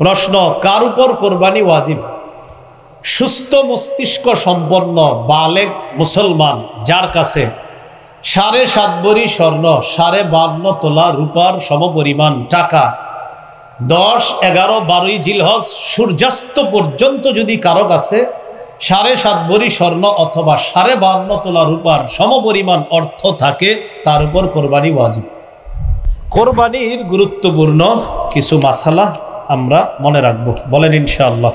প্রশ্ন, কার উপর কোরবানি ওয়াজিব? সুস্থ মস্তিষ্ক সম্পন্ন বালেগ মুসলমান যার কাছে 7.5 ভরি স্বর্ণ, 52.5 তোলা রূপার সমপরিমাণ টাকা 10, 11, 12 জিলহজ সূর্যাস্ত পর্যন্ত যদি কারো কাছে 7.5 ভরি স্বর্ণ অথবা 52.5 তোলা রূপার সমপরিমাণ অর্থ থাকে, তার উপর কোরবানি ওয়াজিব। কোরবানির গুরুত্বপূর্ণ কিছু মাসালা আমরা মনে রাখব, বলেন ইনশাআল্লাহ।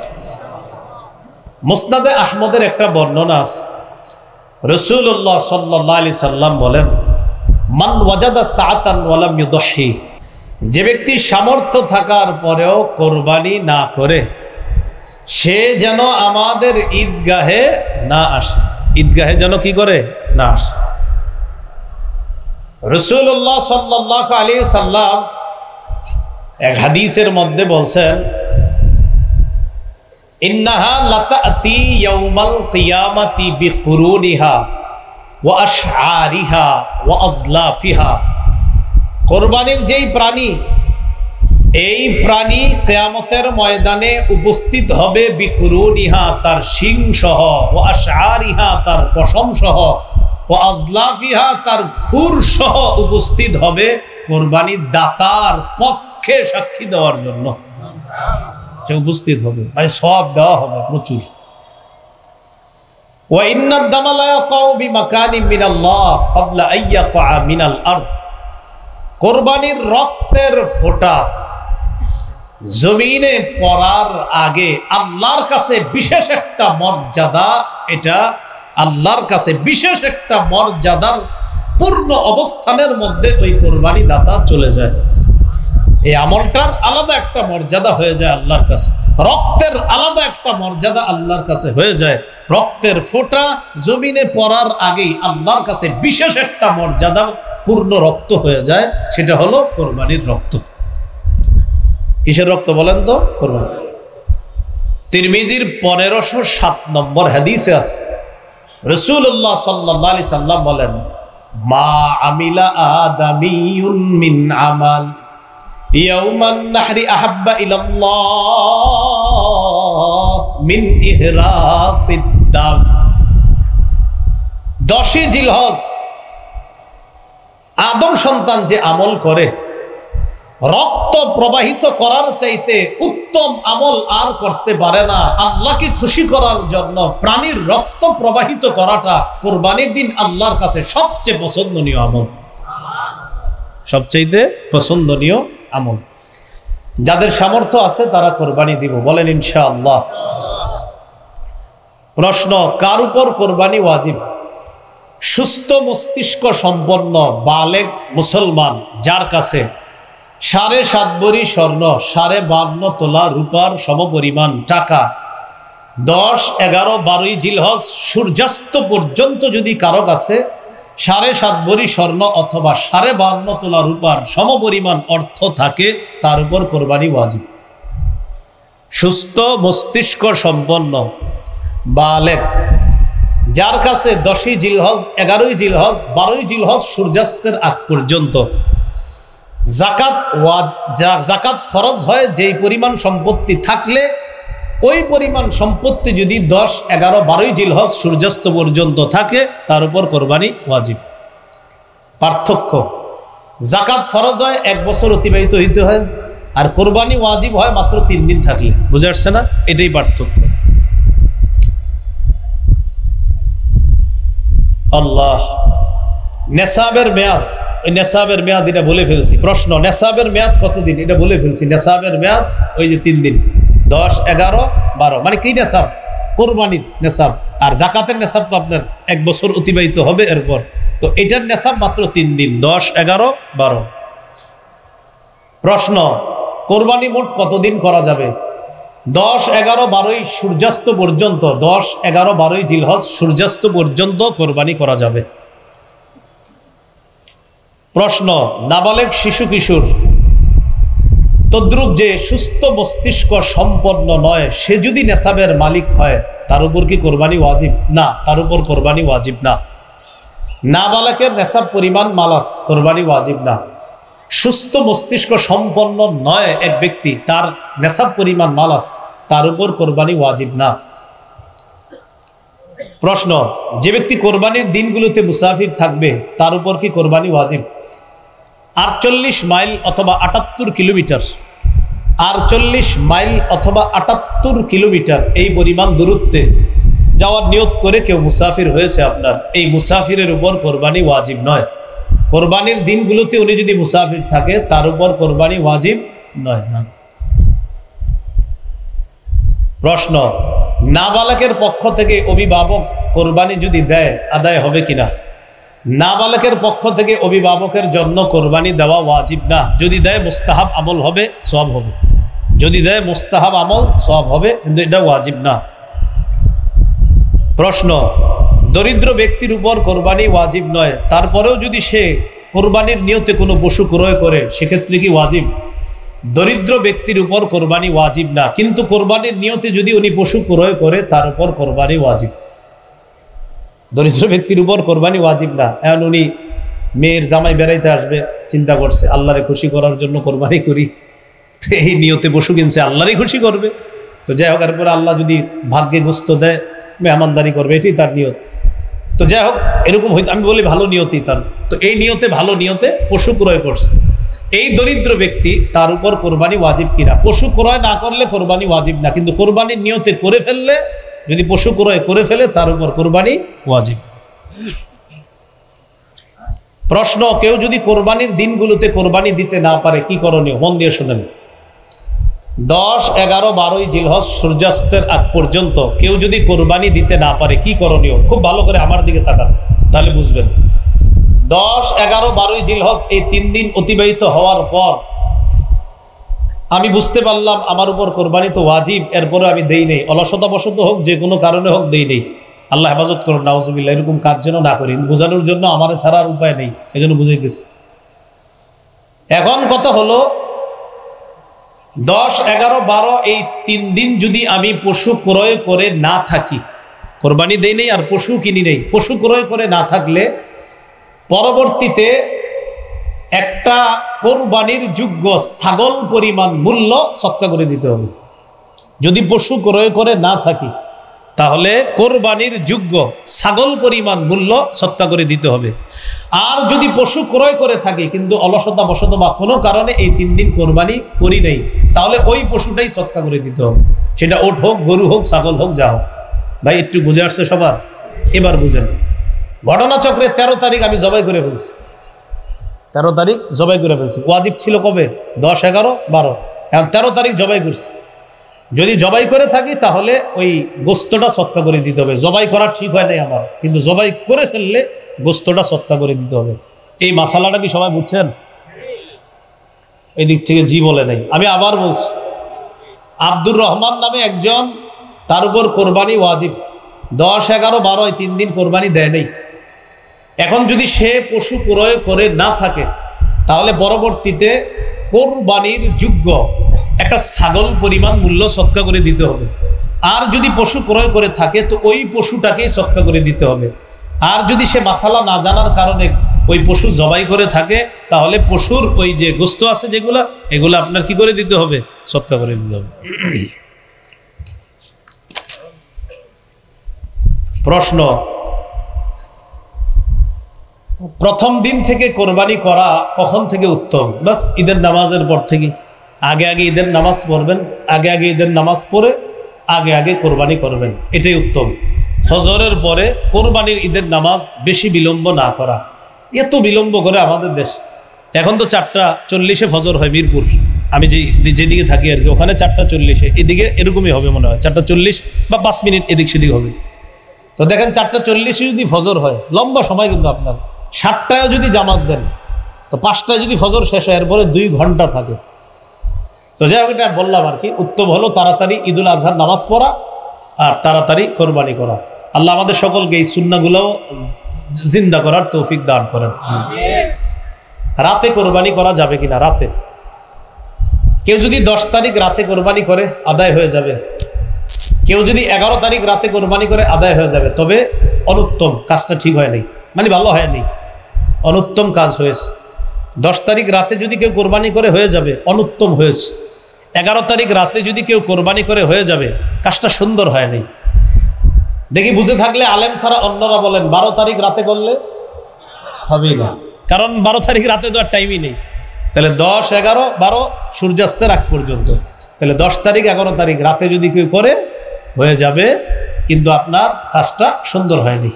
মুসনাদে আহমদের একটা বর্ণনা আছে, রাসূলুল্লাহ সাল্লাল্লাহু আলাইহি সাল্লাম বলেন, মান ওয়াজাদা সাআতান ওয়া লাম ইউদহি, যে ব্যক্তির সামর্থ্য থাকার পরেও কোরবানি না করে সে যেন আমাদের ঈদগাহে না আসে। ঈদগাহে যেন কি করে না আসে। রাসূলুল্লাহ সাল্লাল্লাহু আলাইহি সাল্লাম এক হাদিসের মধ্যে বলছেন, ইন্নাহা লাতাতি ইয়াউমাল কিয়ামাতি বিকুরুনিহা ওয়া আশআরিহা ওয়া আজলাফিহা, কোরবানির যেই প্রাণী, এই প্রাণী কিয়ামতের ময়দানে উপস্থিত হবে বিকুরুনিহা, তার শিং সহ, ওয়া আশআরিহা তার পশম সহ, ওয়া আজলাফিহা তার খুর সহ উপস্থিত হবে কোরবানির দাতার পক্ষে সাক্ষী দেওয়ার জন্য। সে উপস্থিত হবে, মানে সওয়াব দেওয়া হবে প্রচুর। ওয়া ইন্নাদ দামা লা ইয়াকাউ বিমাকানিন মিনাল্লাহ ক্বাবলা আন ইয়াকা মিনাল আরদ, কোরবানির রক্তের ফোঁটা জমিনে পড়ার আগে আল্লাহর কাছে বিশেষ একটা মর্যাদা, এটা আল্লাহর কাছে বিশেষ একটা মর্যাদার পূর্ণ অবস্থানের মধ্যে ওই কোরবানি দাতা চলে যায়। এই আমলটার আলাদা একটা মর্যাদা হয়ে যায় আল্লাহর কাছে, রক্তের আলাদা একটা মর্যাদা আল্লাহর কাছে হয়ে যায়। রক্তের ফোঁটা জমিনে পড়ার আগেই আল্লাহর কাছে বিশেষ একটা মর্যাদা পূর্ণ রক্ত হয়ে যায়, সেটা হলো কোরবানির রক্ত। কিসের রক্ত বলেন তো? কোরবানি। তিরমিজির 1507 নম্বর হাদিসে আছে, রাসূলুল্লাহ সাল্লাল্লাহু আলাইহি সাল্লাম বলেন, মা আমিলা আদামিয়ুন মিন আমাল ইয়াউমান নাহরি আহাব্বা ইলাল্লাহ মিন ইহরাকিদ দাম। 10 জিলহজ আদম সন্তান যে আমল করে, রক্ত প্রবাহিত করার চাইতে উত্তম আমল আর করতে পারে না। আল্লাহকে খুশি করার জন্য প্রাণীর রক্ত প্রবাহিত করাটা কোরবানির দিন আল্লাহর কাছে সবচেয়ে পছন্দনীয় আমল, সবচেয়ে পছন্দনীয় আমল। যাদের সামর্থ্য আছে তারা কোরবানি দিব, বলেন ইনশাআল্লাহ। প্রশ্ন, কার উপর কোরবানি ওয়াজিব? সুস্থ মস্তিষ্ক সম্পন্ন বালেগ মুসলমান যার কাছে 7.5 ভরি স্বর্ণ, 52.5 তোলা রূপার সমপরিমাণ টাকা 10, 11, 12 জিলহজ সূর্যাস্ত পর্যন্ত যদি কারো কাছে 7.5 ভরি স্বর্ণ অথবা 52.5 তোলা রূপার সমপরিমাণ অর্থ থাকে, তার উপর কোরবানি ওয়াজিব। সুস্থ মস্তিষ্ক সম্পন্ন বালেগ যার কাছে 10 জিলহজ, 11 জিলহজ, 12 জিলহজ সূর্যাস্তের আগ পর্যন্ত জাকাত ফরজ হয়, যেই পরিমাণ সম্পত্তি থাকলে ওই পরিমাণ সম্পত্তি যদি 10, 11, 12 জিলহজ সূর্যাস্ত পর্যন্ত থাকে, তার উপর কোরবানি ওয়াজিব। পার্থক্য, জাকাত ফরজ হয় 1 বছর অতিবাহিত হইতে হয়, আর কোরবানি ওয়াজিব হয় মাত্র 3 দিন থাকলে। বুঝে আসছে না? এটাই পার্থক্য। আল্লাহ, নেসাবের মেয়াদ, ওই নেসাবের মেয়াদ এটা বলে ফেলছি। প্রশ্ন, নেসাবের মেয়াদ কতদিন? এটা বলে ফেলছি। নেসাবের মেয়াদ ওই যে 3 দিন, 10, 11, 12, মানে কি নেসাব? কোরবানির নেসাব। আর জাকাতের নেসাব তো আপনার 1 বছর অতিবাহিত হবে এরপর, তো এটার নেসাব মাত্র 3 দিন, 10, 11, 12। প্রশ্ন, কোরবানি মোট কতদিন করা যাবে? 10, 11, 12 সূর্যাস্ত পর্যন্ত, 10, 11, 12 জিলহজ সূর্যাস্ত পর্যন্ত কোরবানি করা যাবে। প্রশ্ন, নাবালেগ শিশু কিশোর তদ্রুপ যে সুস্থ মস্তিষ্ক সম্পন্ন নয়, সে যদি নেসাবের মালিক হয়, তার উপর কি কোরবানি ওয়াজিব? না, তার উপর কোরবানি ওয়াজিব না। নাবালেগের নেসাব পরিমাণ মালাস, কোরবানি ওয়াজিব না। সুস্থ মস্তিষ্ক সম্পন্ন নয় এক ব্যক্তি, তার নেশাব পরিমাণ মাল আছে, তার উপর কোরবানি ওয়াজিব না। প্রশ্ন, যে ব্যক্তি কোরবানির দিনগুলোতে মুসাফির থাকবে তার উপর কি কোরবানি ওয়াজিব? 48 মাইল অথবা 78 কিলোমিটার, 48 মাইল অথবা 78 কিলোমিটার এই পরিমাণ দূরত্বে যাওয়ার নিয়ত করে কেউ মুসাফির হয়েছে আপনার, এই মুসাফিরের উপর কোরবানি ওয়াজিব নয়। কোরবানির দিনগুলোতে উনি যদি মুসাফির থাকে তার উপর কোরবানি ওয়াজিব নয়। প্রশ্ন, নাবালকের পক্ষ থেকে অভিভাবক কোরবানি যদি দেয় আদায় হবে কিনা? নাবালকের পক্ষ থেকে অভিভাবকের জন্য কোরবানি দেওয়া ওয়াজিব না। যদি দেয় মুস্তাহাব আমল হবে, সওয়াব হবে। যদি দেয় মুস্তাহাব আমল, সওয়াব হবে, কিন্তু এটা ওয়াজিব না। প্রশ্ন, দরিদ্র ব্যক্তির উপর কোরবানি ওয়াজিব নয়, তারপরেও যদি সে কোরবানির নিয়তে কোনো পশু ক্রয় করে সেক্ষেত্রে কি ওয়াজিব? দরিদ্র ব্যক্তির উপর কোরবানি ওয়াজিব না, কিন্তু কোরবানির নিয়তে যদি উনি পশু ক্রয় করে তার উপর কোরবানি ওয়াজিব। দরিদ্র ব্যক্তির উপর কোরবানি ওয়াজিব না। এখন উনি মেয়ের জামাই বেড়াইতে আসবে, চিন্তা করছে আল্লাহরে খুশি করার জন্য কোরবানি করি, এই নিয়তে পশু কিনছে, আল্লাহরই খুশি করবে। তো যাই হোক, এরপরে আল্লাহ যদি ভাগ্যে গোস্ত দেয় মেহমানদারি করবে, এটাই তার নিয়ত। তো যাই হোক, এরকম হইতে আমি বলি ভালো নিয়তেই তার। তো এই নিয়তে, ভালো নিয়তে পশু ক্রয় করছে, এই দরিদ্র ব্যক্তি, তার উপর কোরবানি ওয়াজিব কিনা? পশু ক্রয় না করলে কোরবানি ওয়াজিব না, কিন্তু কোরবানির নিয়তে করে ফেললে, যদি পশু ক্রয় করে ফেলে তার উপর কোরবানি ওয়াজিব। প্রশ্ন, কেউ যদি কোরবানির দিনগুলোতে কোরবানি দিতে না পারে কি করণীয়? মন দিয়ে শুনেন। 10, 11, 12 জিলহজ সূর্যাস্তের আগ পর্যন্ত কেউ যদি কোরবানি দিতে না পারে কি করণীয়? খুব ভালো করে আমার দিকে তাকান, তাহলে বুঝবেন। 10, 11, 12 জিলহজ এই 3 দিন অতিবাহিত হওয়ার পর আমি বুঝতে পারলাম আমার উপর কোরবানি তো ওয়াজিব, এরপরে আমি দেই নেই, অলসতাবশত হোক, যে কোনো কারণে হোক দেই নেই। আল্লাহ হেফাজত করুন, নাউজুবিল্লাহ, এরকম কাজ যেন না করি। বোঝানোর জন্য আমার ছাড়া আর উপায় নেই, এজন্য বুঝাইতেছি। এখন কথা হলো, 10, 11, 12 এই 3 দিন যদি আমি পশু ক্রয় করে না থাকি, কোরবানি দেই নেই আর পশু কিনি নেই, পশু ক্রয় করে না থাকলে পরবর্তীতে একটা কোরবানির যোগ্য ছাগল পরিমাণ মূল্য সৎকা করে দিতে হবে। যদি পশু ক্রয় করে না থাকি তাহলে কোরবানির যোগ্য ছাগল পরিমাণ মূল্য সৎকা করে দিতে হবে। আর যদি পশু ক্রয় করে থাকি কিন্তু অলসতা বশত বা কোনো কারণে এই 3 দিন কোরবানি করি নাই, তাহলে ওই পশুটাই সৎকা করে দিতে হবে। সেটা ওট হোক, গরু হোক, ছাগল হোক, যা হোক। ভাই একটু বুঝে আসছে সবার? এবার বুঝেন। ঘটনাচক্রে 13 তারিখ আমি জবাই করে ফেলছি, 13 তারিখ জবাই করে ফেলছি। ওয়াজিব ছিল কবে? 10, 11, 12, এখন 13 তারিখ জবাই করছি। যদি জবাই করে থাকি তাহলে ওই গোস্তটা সৎকা করে দিতে হবে। জবাই করা ঠিক হয় নাই আমার, কিন্তু জবাই করে ফেললে গোস্তটা সৎকা করে দিতে হবে। এই মাসালাটা কি সবাই বুঝছেন? এই দিক থেকে জি বলে নাই। আমি আবার বলছি, আব্দুর রহমান নামে একজন, তার উপর কোরবানি ওয়াজিব। 10, 11, 12 এই 3 দিন কোরবানি দেয় নেই। এখন যদি সে পশু ক্রয় করে না থাকে তাহলে পরবর্তীতে কোরবানির যোগ্য একটা ছাগল পরিমাণ মূল্য সৎকা করে দিতে হবে। আর যদি পশু ক্রয় করে থাকে তো ওই পশুটাকেই সৎকা করে দিতে হবে। আর যদি সে মাসালা না জানার কারণে ওই পশু জবাই করে থাকে তাহলে পশুর ওই যে গোস্ত আছে যেগুলা, এগুলো আপনার কি করে দিতে হবে? সৎকা করে দিতে হবে। প্রশ্ন, প্রথম দিন থেকে কোরবানি করা কখন থেকে উত্তম? বাস ঈদের নামাজের পর থেকে। আগে আগে ঈদের নামাজ পড়বেন, আগে আগে ঈদের নামাজ পড়ে আগে আগে কোরবানি করবেন, এটাই উত্তম। ফজরের পরে কোরবানির ঈদের নামাজ বেশি বিলম্ব না করা। এত বিলম্ব করে আমাদের দেশ। এখন তো 4:40 ফজর হয় মিরপুর, আমি যেদিকে থাকি আর কি, ওখানে 4:40, এদিকে এরকমই হবে মনে হয়, 4:40 বা 5 মিনিট এদিক সেদিক হবে। তো দেখেন 4:40 যদি ফজর হয়, লম্বা সময় কিন্তু আপনার। 7টায় যদি জামাত দেন তো 5টায় যদি ফজর শেষ হয়, এরপরে 2 ঘন্টা থাকে। তো যাই হোক, এটা বললাম আর কি। উত্তম হলো তাড়াতাড়ি ঈদুল আজহার নামাজ পড়া আর তাড়াতাড়ি কোরবানি করা। আল্লাহ আমাদের সকলকে এই সুন্নাহগুলোও জিন্দা করার তৌফিক দান করেন। রাতে কোরবানি করা যাবে কিনা? রাতে কেউ যদি 10 তারিখ রাতে কোরবানি করে আদায় হয়ে যাবে, কেউ যদি 11 তারিখ রাতে কোরবানি করে আদায় হয়ে যাবে। তবে অনুত্তম, কাজটা ঠিক হয় নাই, মানে ভালো হয়নি, অনুত্তম কাজ হয়েছে। 10 তারিখ রাতে যদি কেউ কোরবানি করে হয়ে যাবে, অনুত্তম হয়েছে। 11 তারিখ রাতে যদি কেউ কোরবানি করে হয়ে যাবে, কাজটা সুন্দর হয়নি। দেখি বুঝে থাকলে আলেম ছাড়া অন্যরা বলেন 12 তারিখ রাতে করলে হবেই না, কারণ 12 তারিখ রাতে তো আর টাইমই নেই। তাহলে 10, 11, 12 সূর্যাস্তের আগ পর্যন্ত, তাহলে 10 তারিখ 11 তারিখ রাতে যদি কেউ করে হয়ে যাবে, কিন্তু আপনার কাজটা সুন্দর হয়নি।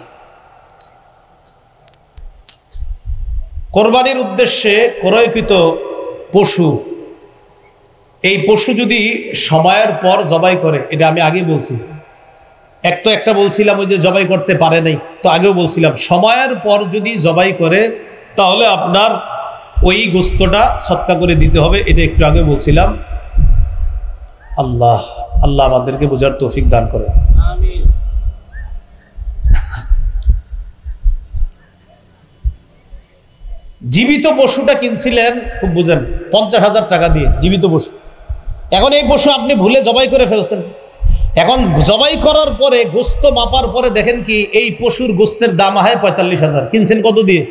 কোরবানির উদ্দেশ্যে ক্রয়কৃত পশু, এই পশু যদি সময়ের পর জবাই করে, এটা আমি আগে বলছি, একটা বলছিলাম ওই যে জবাই করতে পারে নাই, তো আগেও বলছিলাম সময়ের পর যদি জবাই করে তাহলে আপনার ওই গোস্তটা সদকা করে দিতে হবে, এটা একটু আগে বলছিলাম। আল্লাহ আমাদেরকে বোঝার তৌফিক দান করে। আমিন। জীবিত পশুটা কিনছিলেন, খুব বুঝেন, 50,000 টাকা দিয়ে জীবিত পশু। এখন এই পশু আপনি ভুলে জবাই করে ফেলছেন। এখন জবাই করার পরে গোস্ত মাপার পরে দেখেন কি এই পশুর গোস্তের দাম হয় 45,000, কিনছেন কত দিয়ে?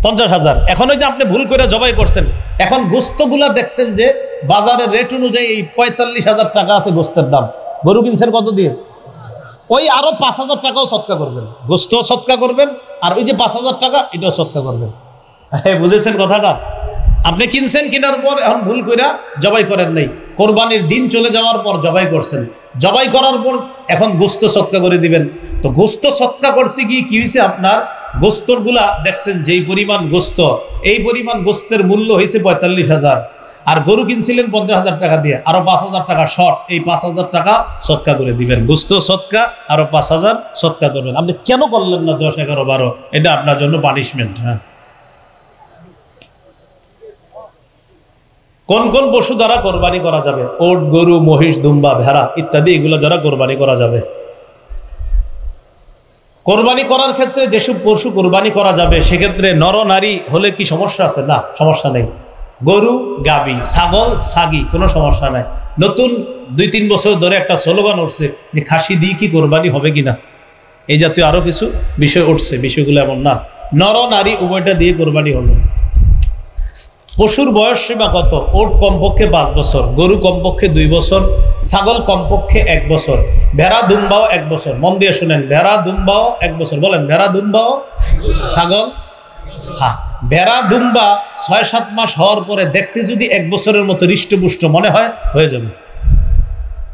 50,000। এখন ওই যে আপনি ভুল করে জবাই করছেন, এখন গোস্তগুলা দেখছেন যে বাজারের রেট অনুযায়ী এই 45,000 টাকা আছে গোস্তের দাম, গরু কিনছেন কত দিয়ে? ওই আরো 5,000 টাকাও সৎকা করবেন, গোস্ত সৎকা করবেন, আর ওই যে 5,000 টাকা এটাও সৎকা করবেন। হ্যাঁ, বুঝেছেন কথাটা? আপনি কিনছেন, কেনার পর এখন ভুল করে জবাই করেন নাই, কোরবানির দিন চলে যাওয়ার পর জবাই করছেন, জবাই করার পর এখন গোস্ত সৎকা করে দিবেন। তো গোস্ত সৎকা করতে গিয়ে কি হয়েছে, আপনার গোস্তরগুলা দেখছেন যেই পরিমাণ গোস্ত, এই পরিমাণ গোস্তের মূল্য হয়েছে 45,000, আর গরু কিনছিলেন 50,000 টাকা দিয়ে, আরো 5,000 টাকা শর্ট, এই 5,000 টাকা সৎকা করে দিবেন। গোস্ত সৎকা, আরো 5,000 সৎকা করবেন। আপনি কেন করলেন না 10, 11, 12? এটা আপনার জন্য পানিশমেন্ট। হ্যাঁ, কোন কোন পশু দ্বারা কোরবানি করা যাবে? ওট, গরু, মহিষ, দুম্বা, ভেড়া ইত্যাদি, এগুলো দ্বারা কোরবানি করা যাবে। কোরবানি করার ক্ষেত্রে যেসব পশু কোরবানি করা যাবে সেক্ষেত্রে নর নারী হলে কি সমস্যা আছে? না, সমস্যা নেই। গরু, গাবি, ছাগল, ছাগি, কোনো সমস্যা নাই। নতুন 2-3 বছর ধরে একটা স্লোগান উঠছে যে খাসি দিয়ে কি কোরবানি হবে কিনা, এই জাতীয় আরো কিছু বিষয় উঠছে। বিষয়গুলো এমন না, নর নারী উভয়টা দিয়ে কোরবানি হবে। পশুর বয়স সীমা কত? ওট কমপক্ষে 5 বছর, গরু কমপক্ষে 2 বছর, ছাগল কমপক্ষে 1 বছর, ভেড়া দুম্বাও 1 বছর। মন দিয়ে শুনেন, ভেড়া দুম্বাও 1 বছর। বলেন, ভেড়া দুম্বাও, ছাগল। হ্যাঁ, ভেড়া দুম্বা 6-7 মাস হওয়ার পরে দেখতে যদি 1 বছরের মতো হৃষ্টপুষ্ট মনে হয়, হয়ে যাবে।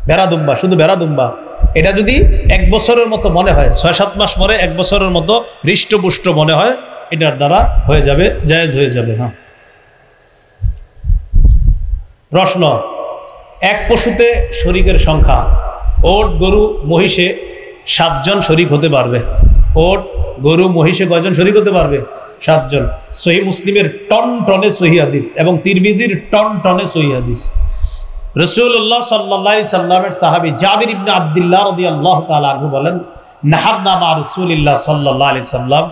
ভেড়া দুম্বা, শুধু ভেড়া দুম্বা, এটা যদি 1 বছরের মতো মনে হয়, 6-7 মাস পরে 1 বছরের মতো হৃষ্টপুষ্ট মনে হয়, এটার দ্বারা হয়ে যাবে, জায়েজ হয়ে যাবে। হ্যাঁ। প্রশ্ন, এক পশুতে শরীকের সংখ্যা? ওট, গরু, মহিষে 7 জন শরীক হতে পারবে। ওট, গরু, মহিষে কয়জন শরীক হতে পারবে? 7 জন। সহিহ মুসলিমের টনে সহিহ হাদিস এবং তিরমিজির টনে সহিহ হাদিস। রাসূলুল্লাহ সাল্লাল্লাহু আলাইহি সাল্লামের সাহাবী জাবির ইবনে আব্দুল্লাহ রাদিয়াল্লাহু তাআলা আনহু বলেন, নাহারনা মা রাসূলিল্লাহ সাল্লাল্লাহু আলাইহি সাল্লাম,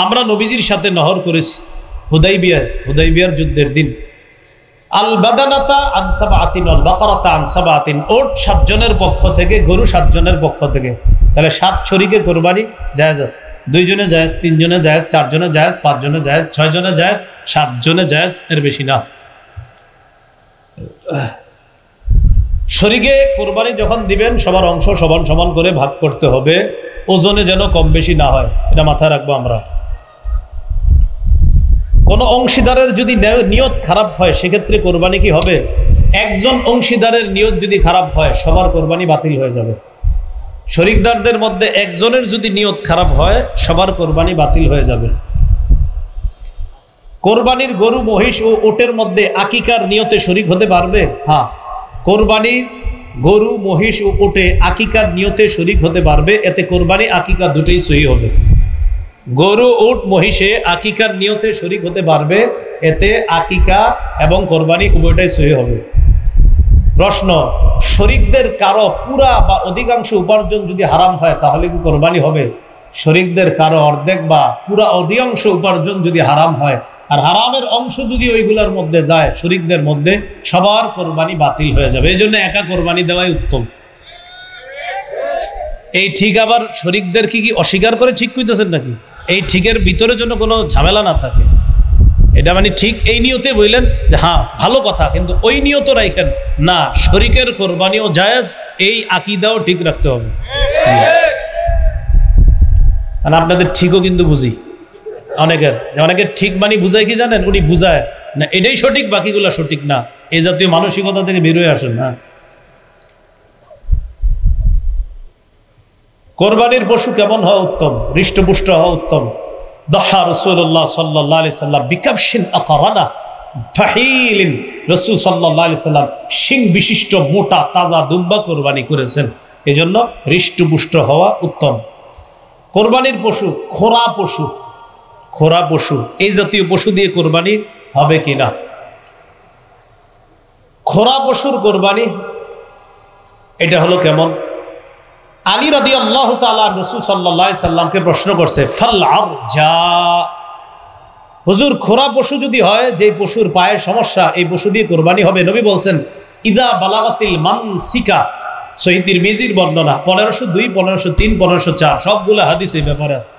আমরা নবীজির সাথে নহর করেছি হুদাইবিয়ার যুদ্ধের দিন। আল বাদানাতা আন সাবআতিন ওয়াল বাকারাতা আন সাবআতিন, ওট 7 জনের পক্ষ থেকে, গরু 7 জনের পক্ষ থেকে। তাহলে 7 শরীকে কোরবানি জায়েজ আছে। 2 জনে জায়েজ, 3 জনে জায়েজ, 4 জনে জায়েজ, 5 জনে জায়েজ, 6 জনে জায়েজ, 7 জনে জায়েজ, এর বেশি না। শরীকে কোরবানি যখন দিবেন সবার অংশ সমান সমান করে ভাগ করতে হবে, ওজনে যেন কম বেশি না হয়, এটা মাথায় রাখবো আমরা। কোনো অংশীদারের যদি নিয়ত খারাপ হয় সেক্ষেত্রে কোরবানি কি হবে? একজন অংশীদারের নিয়ত যদি খারাপ হয় সবার কোরবানি বাতিল হয়ে যাবে। শরীকদারদের মধ্যে একজনের যদি নিয়ত খারাপ হয় সবার কোরবানি বাতিল হয়ে যাবে। কোরবানির গরু, মহিষ ও ওটের মধ্যে আকিকার নিয়তে শরীক হতে পারবে? হ্যাঁ, কোরবানির গরু, মহিষ ও ওটে আকিকার নিয়তে শরীক হতে পারবে। এতে কোরবানি, আকিকা দুটোই সহি হবে। গরু, উট, মহিষে আকিকার নিয়তে শরীক হতে পারবে, এতে আকিকা এবং কোরবানি উভয়টাই সহি হবে। প্রশ্ন, শরীকদের কারো পুরা বা অধিকাংশ উপার্জন যদি হারাম হয় তাহলে কি কোরবানি হবে? শরীকদের কারো অর্ধেক বা পুরা অধিকাংশ উপার্জন যদি হারাম হয়, আর হারামের অংশ যদি ওইগুলোর মধ্যে যায় শরীকদের মধ্যে, সবার কোরবানি বাতিল হয়ে যাবে। এই জন্য একা কোরবানি দেওয়াই উত্তম। এই ঠিক আবার শরীকদের কি অস্বীকার করে ঠিক কইতেছেন নাকি? এই ঠিকের ভিতরে যেন কোনো ঝামেলা না থাকে। এটা মানে ঠিক এই নিয়তে বললেন যে হ্যাঁ ভালো কথা, কিন্তু ওই নিয়ত রাখেন না শরীকের কোরবানিও জায়েজ, এই আকীদাও ঠিক রাখতে হবে। আর আপনাদের ঠিকও কিন্তু বুঝি অনেকের ঠিক মানে বুঝায় কি জানেন, উনি বুঝায় না এটাই সঠিক বাকিগুলো সঠিক না, এই জাতীয় মানসিকতা থেকে বেরোয় আসেন না। কোরবানির পশু কেমন হওয়া উত্তম? হৃষ্টপুষ্ট হওয়া উত্তম। দহা রাসূলুল্লাহ সাল্লাল্লাহু আলাইহি সাল্লাম বিকাবশিন আকরানা ফাহিলিন, রাসূল সাল্লাল্লাহু আলাইহি সাল্লাম শিং বিশিষ্ট মোটা তাজা দুম্বা কোরবানি করেছেন, এজন্য হৃষ্টপুষ্ট হওয়া উত্তম। কোরবানির পশু খোরা পশু এই জাতীয় পশু দিয়ে কোরবানি হবে কিনা? খোরা পশুর কোরবানি এটা হলো কেমন? আলী রাদিয়াল্লাহু তাআলা রাসূল সাল্লাল্লাহু আলাইহি সাল্লামকে প্রশ্ন করছে, ফাল আরজা, হুজুর খোরা পশু যদি হয়, যে পশুর পায়ে সমস্যা, এই পশু দিয়ে কোরবানি হবে? নবী বলছেন ইদা বালাগাতিল মানসিকা, সহিহ তিরমিজির বর্ণনা 1502, 1503, 1504 সবগুলো হাদিস এই ব্যাপারে আছে।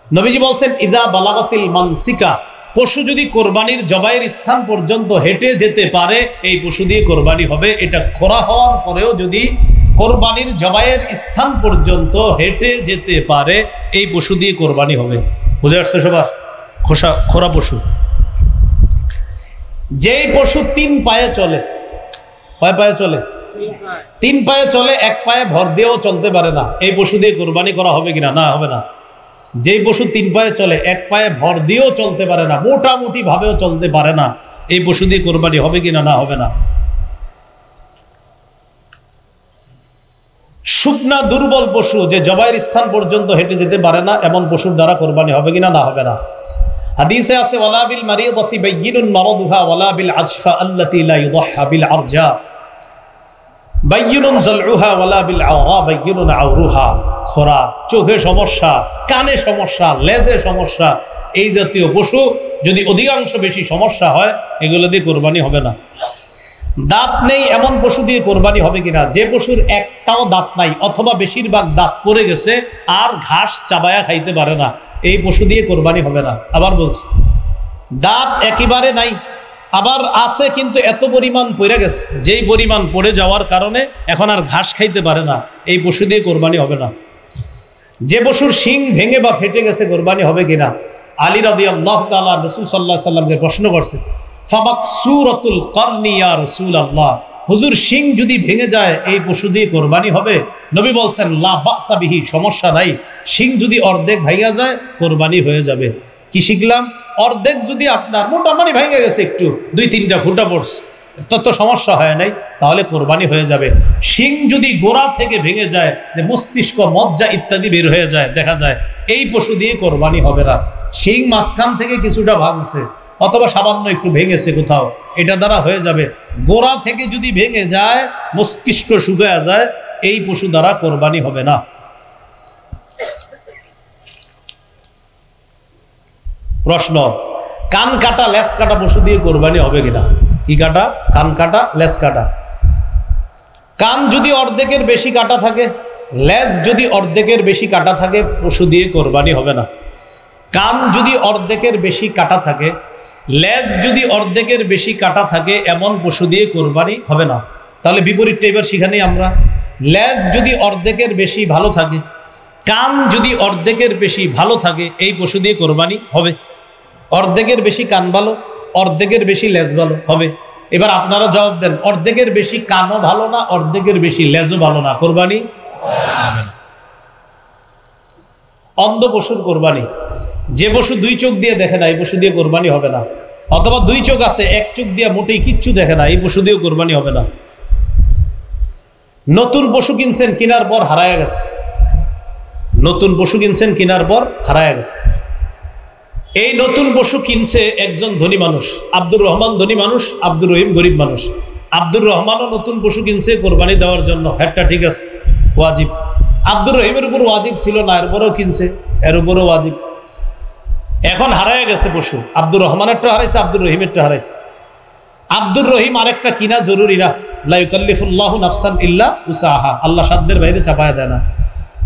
নবীজি বলছেন ইদা বালাগাতিল মানসিকা, পশু যদি কোরবানির জবাইয়ের স্থান পর্যন্ত হেঁটে যেতে পারে, এই পশু দিয়ে কোরবানি হবে। এটা খোরা হওয়ার পরেও যদি কোরবানির জবাইয়ের স্থান পর্যন্ত হেঁটে যেতে পারে, এই পশু দিয়ে কোরবানি হবে। বুঝে আসছে সবার? খোরা পশু যেই পশু 3 পায়ে চলে, কয় পায়ে চলে? 3 পায়ে চলে, 1 পায়ে ভর দিয়েও চলতে পারে না, এই পশু দিয়ে কোরবানি করা হবে কিনা? না, হবে না। যেই পশু 3 পায়ে চলে, 1 পায়ে ভর দিয়েও চলতে পারে না, মোটামুটি ভাবেও চলতে পারে না, এই পশু দিয়ে কোরবানি হবে কিনা? না, হবে না। শুকনা দুর্বল পশু, যে জবাইয়ের স্থান পর্যন্ত হেঁটে যেতে পারে না, এমন পশুর দ্বারা কোরবানি হবে কিনা? না, হবে না। হাদিসে আছে ওয়ালা বিল মারিদাতি বাইয়িনুন মারাদুহা ওয়ালা বিল আজফা আল্লাতী লা ইউদাহহা বিল আরজা বাইয়িনুন যালউহা ওয়ালা বিল আওরা বাইয়িনুন আওরুহা। খোরা, চোখে সমস্যা, কানে সমস্যা, লেজে সমস্যা, এই জাতীয় পশু যদি অধিকাংশ বেশি সমস্যা হয়, এগুলো দিয়ে কোরবানি হবে না। দাঁত নেই এমন পশু দিয়ে কোরবানি হবে কিনা? যে পশুর একটাও দাঁত নাই অথবা বেশিরভাগ দাঁত পড়ে গেছে আর ঘাস চাবায়া খাইতে পারে না, এই পশু দিয়ে কোরবানি হবে না। আবার বলছি, দাঁত একেবারে নাই, আবার আছে কিন্তু এত পরিমাণ পড়ে গেছে, যেই পরিমাণ পড়ে যাওয়ার কারণে এখন আর ঘাস খাইতে পারে না, এই পশু দিয়ে কোরবানি হবে না। যে পশুর শিং ভেঙে বা ফেটে গেছে, কোরবানি হবে কিনা? আলী রাদিয়াল্লাহু তাআলা রাসূল সাল্লাল্লাহু আলাইহি সাল্লামকে প্রশ্ন করছে, ফামাকসুরাতুল করনি ইয়া রাসূলুল্লাহ, হুজুর শিং যদি ভেঙে যায়, এই পশু দিয়ে কোরবানি হবে? নবী বলছেন লা বাসা বিহি, সমস্যা নাই, শিং যদি অর্ধেক ভাঙা যায়, কোরবানি হয়ে যাবে। কি শিখলাম? অর্ধেক যদি আপনার মোটামুটি ভেঙে গেছে, একটু 2-3টা ফুটা পড়ছে, তত সমস্যা হয় নাই, তাহলে কোরবানি হয়ে যাবে। শিং যদি গোড়া থেকে ভেঙে যায়, যে মস্তিষ্ক, মজ্জা ইত্যাদি বের হয়ে যায়, দেখা যায়, এই পশু দিয়ে কোরবানি হবে না। শিং মাঝখান থেকে কিছুটা ভাঙছে অথবা সামান্য একটু ভেঙেছে কোথাও, এটা দ্বারা হয়ে যাবে। গোড়া থেকে যদি ভেঙে যায়, মস্তিষ্ক শুকায়া যায়, এই পশু দ্বারা কোরবানি হবে না। প্রশ্ন, কান কাটা লেজ কাটা পশু দিয়ে কোরবানি হবে কিনা? কি কাটা? কান কাটা, লেজ কাটা। কান যদি অর্ধেকের বেশি কাটা থাকে, লেজ যদি অর্ধেকের বেশি কাটা থাকে, পশু দিয়ে কোরবানি হবে না। কান যদি অর্ধেকের বেশি কাটা থাকে, লেজ যদি অর্ধেকের বেশি কাটা থাকে, এমন পশু দিয়ে কোরবানি হবে না। তাহলে বিপরীতটা এবার সেখানেই আমরা, লেজ যদি অর্ধেকের বেশি ভালো থাকে, কান যদি অর্ধেকের বেশি ভালো থাকে, এই পশু দিয়ে কোরবানি হবে। অর্ধেকের বেশি কান ভালো, অর্ধেকের বেশি লেজ ভালো হবে। এবার আপনারা জবাব দেন, অর্ধেকের বেশি কানও ভালো না, অর্ধেকের বেশি লেজও ভালো না, কোরবানি হবে না। অন্ধ পশুর কোরবানি, যে পশু 2 চোখ দিয়ে দেখে না, এই পশু দিয়ে কোরবানি হবে না। অথবা 2 চোখ আছে, 1 চোখ দিয়ে মোটেই কিচ্ছু দেখে না, এই পশু দিয়ে কোরবানি হবে না। নতুন পশু কিনছেন, কেনার পর হারায় গেছে, নতুন পশু কিনছেন, কেনার পর হারায় গেছে। এই নতুন পশু কিনছে একজন ধনী মানুষ, আব্দুর রহমান ধনী মানুষ, আব্দুর রহিম গরিব মানুষ। আব্দুর রহমানও নতুন পশু কিনছে কোরবানি দেওয়ার জন্য, হ্যাঁ ঠিক আছে, ওয়াজিব। আব্দুর রহিমের উপর ওয়াজিব ছিল না, এরপরেও কিনছে, এর উপরও ওয়াজিব। এখন হারায় গেছে পশু, আব্দুর রহমানেরটা হারাইছে, আব্দুর রহিমেরটা হারাইছে। আব্দুর রহিম আরেকটা কিনা জরুরি না, লা ইউকাল্লিফুল্লাহু নাফসান ইল্লা উসাহা, আল্লাহ সাধ্যের বাইরে চাপায় দেয় না।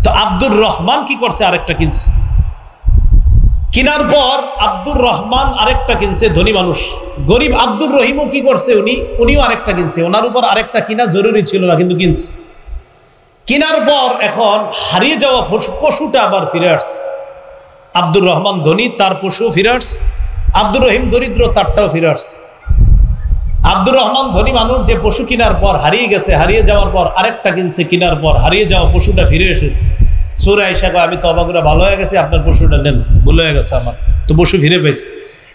তো আব্দুর রহমান কি করছে? আরেকটা কিনছে। কেনার পর আব্দুর রহমান আরেকটা কিনছে, ধনী মানুষ। গরিব আব্দুর রহিমও কি করছে, উনিও আরেকটা কিনছে। ওনার উপর আরেকটা কিনা জরুরি ছিল না, কিন্তু কিনছে। কেনার পর এখন হারিয়ে যাওয়া পশুটা আবার ফিরে আসছে। আব্দুর রহমান ধনী, তার পশু ফিরে আসছে। আব্দুর রহিম দরিদ্র, তারটাও ফিরে আসছে। আব্দুর রহমান ধনী মানুষ, যে পশু কেনার পর হারিয়ে গেছে, হারিয়ে যাওয়ার পর আরেকটা কিনছে, কেনার পর হারিয়ে যাওয়া পশুটা ফিরে এসেছে। সূরা আয়েশা কয়, আমি তওবা করে ভালো হয়ে গেছি, আপনার পশুটা নেন, ভুল হয়ে গেছে আমার, তো পশু ফিরে পেয়েছে।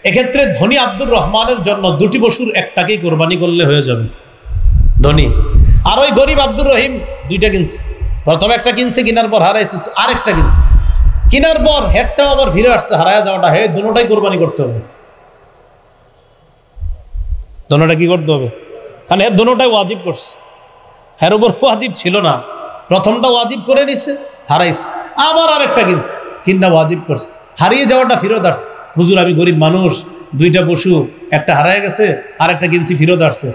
এক্ষেত্রে ধনী আব্দুর রহমানের জন্য দুটি পশুর একটাকেই কোরবানি করলে হয়ে যাবে, ধনী। আর ওই গরিব আব্দুর রহিম দুইটা কিনছে। প্রথমে একটা কিনছে, কেনার পর হারাইছে, আরেকটা কিনছে। কেনার পর হেডটাও আবার ফিরে আসছে, হারায় যাওয়াটা। হে, দুটোটাই কোরবানি করতে হবে। দোনোটা কি করতে হবে? কারণ এর দোনোটাই ওয়াজিব করছে, এর উপর ওয়াজিব ছিল না। প্রথমটা ওয়াজিব করে নিছে, হারাইছে। আবার আরেকটা কিনছে, কিনা ওয়াজিব করছে, হারিয়ে যাওয়াটা ফিরত আসছে। হুজুর, আমি গরিব মানুষ, দুইটা পশু, একটা হারায় গেছে, আরেকটা কিনছি, ফিরত আসছে।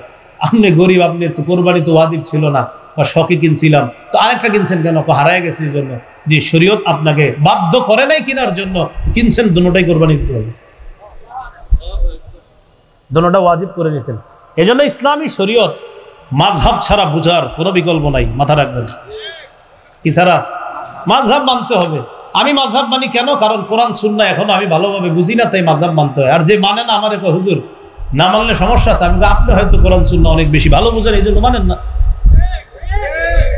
আপনি গরিব, আপনি তো কোরবানি তো ওয়াজিব ছিল না, বা শখে কিনছিলাম, তো আরেকটা কিনছেন কেন? হারায় গেছে এই জন্য। যে শরীয়ত আপনাকে বাধ্য করে নাই কেনার জন্য, কিনছেন, দুটোটাই কোরবানি দিতে হবে, দোনোটা ওয়াজিব করে নিয়েছেন। এই জন্য ইসলামী শরীয়ত মাযহাব ছাড়া বুঝার কোনো বিকল্প নাই, মাথা রাখবেন। কি ছাড়া? মাযহাব মানতে হবে। আমি মাযহাব মানি কেন? কারণ কোরআন সুন্নাহ এখনো আমি ভালোভাবে বুঝি না, তাই মাযহাব মানতে হয়। আর যে মানে না, আমার কয় হুজুর না মানলে সমস্যা আছে। আমি আপনি হয়তো কোরআন সুন্নাহ অনেক বেশি ভালো বুঝেন, এই জন্য মানেন না।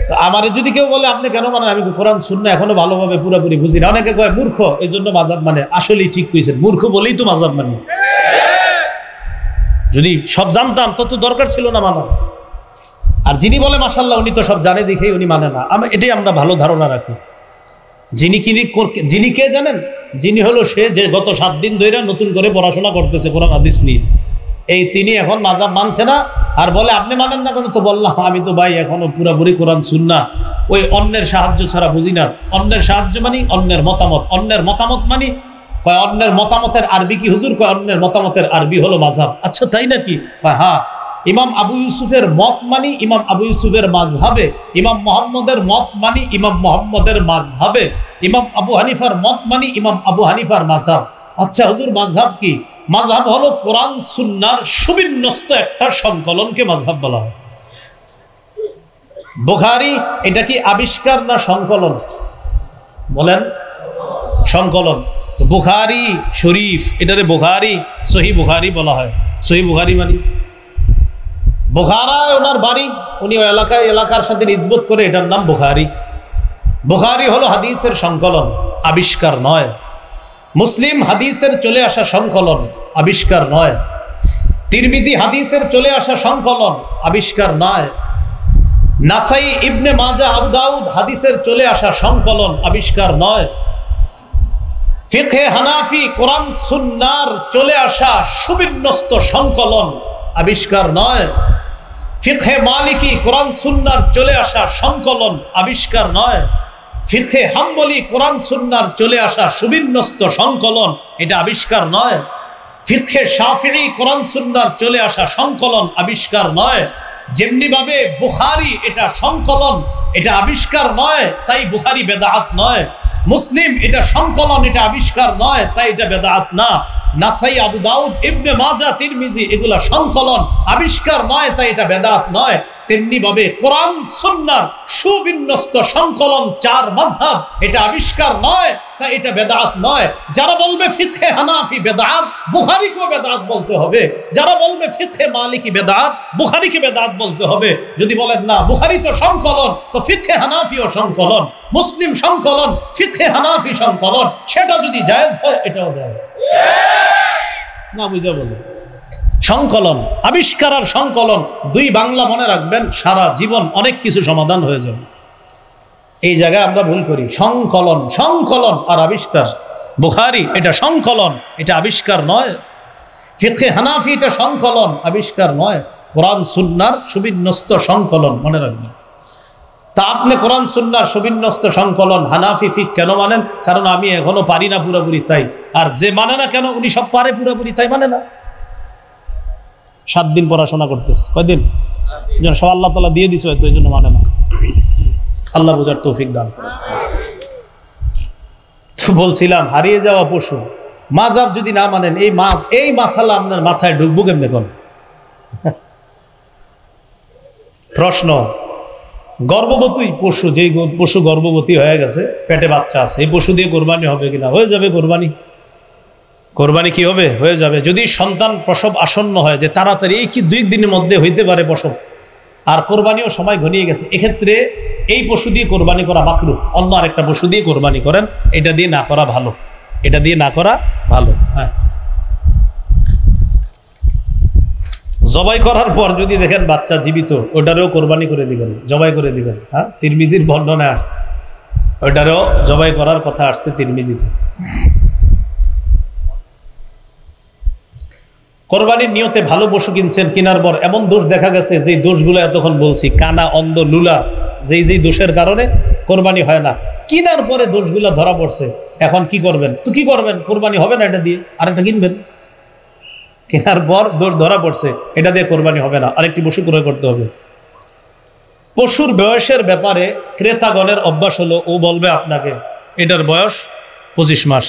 তো আমারে যদি কেউ বলে আপনি কেন মানেন, আমি কোরআন সুন্নাহ এখনো ভালোভাবে পুরোপুরি বুঝি না। অনেকে কয় মূর্খ, এই জন্য মাযহাব মানে। আসলেই ঠিক কইছেন, মূর্খ বলেই তো মাযহাব মানি। যদি সব জানতাম তত দরকার ছিল না মানা। আর যিনি বলে মাশাআল্লাহ উনি তো সব জানে, দেখেই উনি মানে না, এটাই আমরা ভালো ধারণা রাখি। যিনি কে জানেন? যিনি হলো সে যে গত 7 দিন ধরে নতুন করে পড়াশোনা করতেছে কোরআন হাদিস নিয়ে, এই তিনি এখন মাযহাব মানছে না। আর বলে আপনি মানেন না কেন? তো বললাম আমি তো ভাই এখনো পুরোপুরি কোরআন সুন্নাহ ওই অন্যের সাহায্য ছাড়া বুঝি না। অন্যের সাহায্য মানি অন্যের মতামত, অন্যের মতামত মানি। কয় অন্যের মতামতের আরবি কি হুজুর? কয় অন্যের মতামতের আরবি হলো মাযহাব। আচ্ছা তাই নাকি? হ্যাঁ, ইমাম আবু ইউসুফের মত মানি ইমাম আবু ইউসুফের মাযহাবে, ইমাম মুহাম্মদের মত মানি ইমাম মুহাম্মদের মাযহাবে, ইমাম আবু হানিফার মত মানি ইমাম আবু হানিফার মাযহাব। আচ্ছা হুজুর মাযহাব কি? মাযহাব হলো কোরআন সুন্নাহর সুবিন্যস্ত একটা সংকলনকে মাযহাব বলা হয়। বুখারী এটা কি আবিষ্কার না সংকলন? বলেন। সংকলন। তো বুখারী শরীফ, এটারে বুখারী, সহিহ বুখারী বলা হয়। সহিহ বুখারী মানে বুখারায় ওনার বাড়ি, উনি ওই এলাকার সাথে নিসবত করে এটার নাম বুখারী। বুখারী হলো হাদিসের সংকলন, আবিষ্কার নয়। মুসলিম হাদিসের চলে আসা সংকলন, আবিষ্কার নয়। তিরমিজি হাদিসের চলে আসা সংকলন, আবিষ্কার নয়। নাসাই, ইবনে মাজাহ, আবু দাউদ হাদিসের চলে আসা সংকলন, আবিষ্কার নয়। ফিকহে হানাফি কোরআন সুন্নাহর চলে আসা সুবিন্যস্ত সংকলন, আবিষ্কার নয়। ফিকহে মালিকি কোরআন সুন্নাহর চলে আসা সংকলন, আবিষ্কার নয়। ফিকহে হাম্বলি কোরআন সুন্নাহর চলে আসা সুবিন্যস্ত সংকলন, এটা আবিষ্কার নয়। ফিকহে শাফিঈ কোরআন সুন্নাহর চলে আসা সংকলন, আবিষ্কার নয়। যেমনি ভাবে বুখারী এটা সংকলন, এটা আবিষ্কার নয়, তাই বুখারী বেদাত নয়। মুসলিম এটা সংকলন, এটা আবিষ্কার নয়, তাই এটা বেদাত না। নাসাই, আবু দাউদ, ইবনে মাজাহ, তিরমিজি এগুলা সংকলন, আবিষ্কার নয়, তাই এটা বেদাত নয়। তেমনি ভাবে কোরআন সুন্নাহর সুবিন্যস্ত সংকলন 4 মাযহাব, এটা আবিষ্কার নয়, তাই এটা বেদাত নয়। যারা বলবে ফিকহে হানাফি বেদাত, বুখারীকেও বেদাত বলতে হবে। যারা বলবে ফিকহে মালিকি বেদাত, বুখারীকে বেদাত বলতে হবে। যদি বলেন না বুখারী তো সংকলন, তো ফিকহে হানাফিও সংকলন, মুসলিম সংকলন, ফিকহে হানাফি সংকলন, সেটা যদি জায়েজ হয় এটাও জায়েজ। না বুঝা বলে সংকলন, আবিষ্কার আর সংকলন 2 বাংলা মনে রাখবেন, সারা জীবন অনেক কিছু সমাধান হয়ে যাবে। এই জায়গায় আমরা ভুল করি। সংকলন, সংকলন আর আবিষ্কার। বুখারী এটা সংকলন, এটা আবিষ্কার নয়। ফিকহে হানাফি এটা সংকলন, আবিষ্কার নয়। কোরআন সুন্নাহর সুবিন্যস্ত সংকলন, মনে রাখবেন। তা আপনি কোরআন সুন্নাহর সুবিন্যস্ত সংকলন হানাফি ফিক কেন মানেন? কারণ আমি এখনো পারি না পুরোপুরি, তাই। আর যে মানে না কেন? উনি সব পারে পুরোপুরি, তাই মানে না। 7 দিন পড়াশোনা করতেছে, কয়দিন? সব আল্লাহ তাআলা দিয়ে দিছে, হয়তো এই জন্য মানে না। আল্লাহ বুঝার তৌফিক দান। বলছিলাম হারিয়ে যাওয়া পশু, মাযহাব যদি না মানেন এই মাসালা আপনার মাথায় ঢুকবো কেমনে কোন? প্রশ্ন, গর্ভবতী পশু, যেই পশু গর্ভবতী হয়ে গেছে, পেটে বাচ্চা আছে, এই পশু দিয়ে কোরবানি হবে কিনা? হয়ে যাবে কোরবানি। কোরবানি কি হবে? হয়ে যাবে। যদি সন্তান প্রসব আসন্ন হয়, যে তাড়াতাড়ি এই কি 2 দিনের মধ্যে হইতে পারে প্রসব, আর কোরবানিও সময় ঘনিয়ে গেছে, এক্ষেত্রে এই পশু দিয়ে কোরবানি করা মাকরুহ। অন্য আরেকটা পশু দিয়ে কোরবানি করেন, এটা দিয়ে না করা ভালো, এটা দিয়ে না করা ভালো। হ্যাঁ, জবাই করার পর যদি দেখেন বাচ্চা জীবিত, ওটারও কোরবানি করে দিবেন, জবাই করে দিবেন। হ্যাঁ, তিরমিজির বর্ণনায় আসছে, ওটারও জবাই করার কথা আসছে তিরমিজিতে। কোরবানির নিয়তে ভালো পশু কিনছেন, কেনার পর এমন দোষ দেখা গেছে, যে দোষগুলো এতক্ষণ বলছি, কানা, অন্ধ, লুলা, যেই দোষের কারণে কোরবানি হয় না, কেনার পরে দোষগুলো ধরা পড়ছে, এখন কি করবেন? তো কি করবেন? কোরবানি হবে না, এটা দিয়ে আরেকটা কিনবেন। কেনার পর দোষ ধরা পড়ছে, এটা দিয়ে কোরবানি হবে না, আরেকটি পশু ক্রয় করতে হবে। পশুর বয়সের ব্যাপারে ক্রেতাগণের অভ্যাস হলো, ও বলবে আপনাকে এটার বয়স 25 মাস,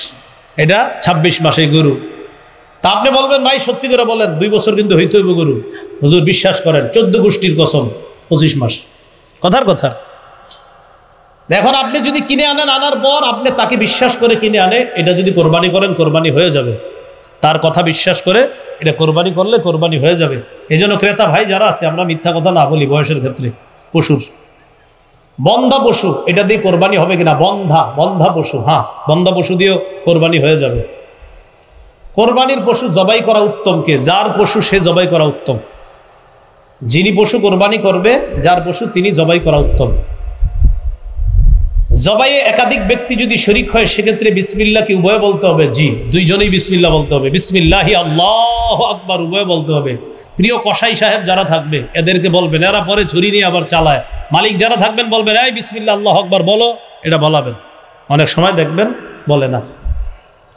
এটা 26 মাস এই গরু। তা আপনি বলবেন, ভাই সত্যি করে বলেন, 2 বছর কিন্তু হইতে হইব গরু। হুজুর বিশ্বাস করেন, 14 গোষ্ঠীর কসম, 25 মাস, কথার কথা। এখন আপনি যদি কিনে আনেন, আনার পর আপনি তাকে বিশ্বাস করে কিনে আনে, এটা যদি কোরবানি করেন, কোরবানি হয়ে যাবে। তার কথা বিশ্বাস করে এটা কোরবানি করলে কোরবানি হয়ে যাবে। এই জন্য ক্রেতা ভাই যারা আছে, আমরা মিথ্যা কথা না বলি বয়সের ক্ষেত্রে। পশুর বন্ধা পশু, এটা দিয়ে কোরবানি হবে কিনা? বন্ধা পশু, হ্যাঁ, বন্ধা পশু দিয়েও কোরবানি হয়ে যাবে। কোরবানির পশু জবাই করা উত্তম কে? যার পশু সে জবাই করা উত্তম। যিনি পশু কোরবানি করবে, যার পশু তিনি জবাই করা উত্তম। জবাইয়ে একাধিক ব্যক্তি যদি শরীক হয়, সেক্ষেত্রে বিসমিল্লাহ কি উভয় বলতে হবে? জি, দুইজনেই বিসমিল্লাহ বলতে হবে। বিসমিল্লাহি আল্লাহু আকবার উভয় বলতে হবে। প্রিয় কসাই সাহেব যারা থাকবে, এদেরকে বলবেন, এরা পরে ছুরি নিয়ে আবার চালায়। মালিক যারা থাকবেন বলবেন, এই বিসমিল্লাহ আল্লাহু আকবার বলো, এটা বলাবেন। অনেক সময় দেখবেন বলে না।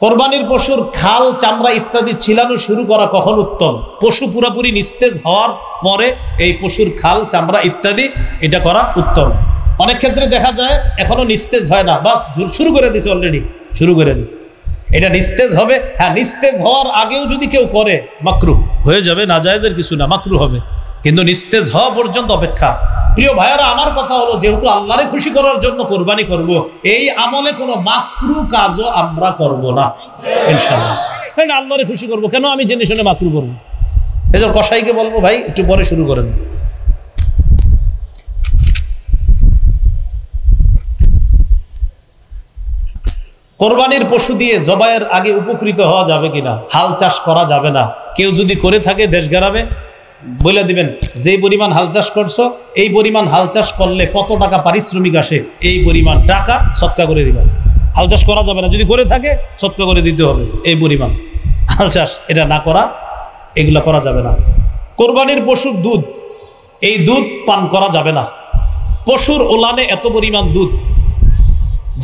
কোরবানির পশুর খাল, চামড়া ইত্যাদি ছিলানো শুরু করা কখন উত্তম? পশু পুরোপুরি নিস্তেজ হওয়ার পরে এই পশুর খাল, চামড়া ইত্যাদি এটা করা উত্তম। অনেক ক্ষেত্রে দেখা যায় এখনো নিস্তেজ হয় না, বাস শুরু করে দিছে, অলরেডি শুরু করে দিছে। এটা নিস্তেজ হবে। হ্যাঁ, নিস্তেজ হওয়ার আগেও যদি কেউ করে, মাকরুহ হয়ে যাবে, নাজায়েজের কিছু না, মাকরুহ হবে, কিন্তু নিস্তেজ হওয়া পর্যন্ত অপেক্ষা। প্রিয় ভাইয়ারা, আমার কথা হলো, যেহেতু আল্লাহরে খুশি করার জন্য কোরবানি করব, এই আমলে কোনো মাকরু কাজও আমরা করব না ইনশাআল্লাহ। কারণ আল্লাহরে খুশি করব, কেন আমি জেনে শুনে মাকরু করব? এই জন্য কসাইকে বলবো, ভাই একটু পরে শুরু করেন। কোরবানির পশু দিয়ে জবাইয়ের আগে উপকৃত হওয়া যাবে কিনা? হাল চাষ করা যাবে না। কেউ যদি করে থাকে, দেশ গ্রামে বলে দিবেন, যেই পরিমাণ হাল চাষ করছো, এই পরিমাণ হাল চাষ করলে কত টাকা পারিশ্রমিক আসে, এই পরিমাণ টাকা সৎকা করে দিবেন। হাল চাষ করা যাবে না, যদি করে থাকে সৎকা করে দিতে হবে এই পরিমাণ। হাল চাষ এটা না করা, এগুলো করা যাবে না। কোরবানির পশুর দুধ, এই দুধ পান করা যাবে না। পশুর ওলানে এত পরিমাণ দুধ,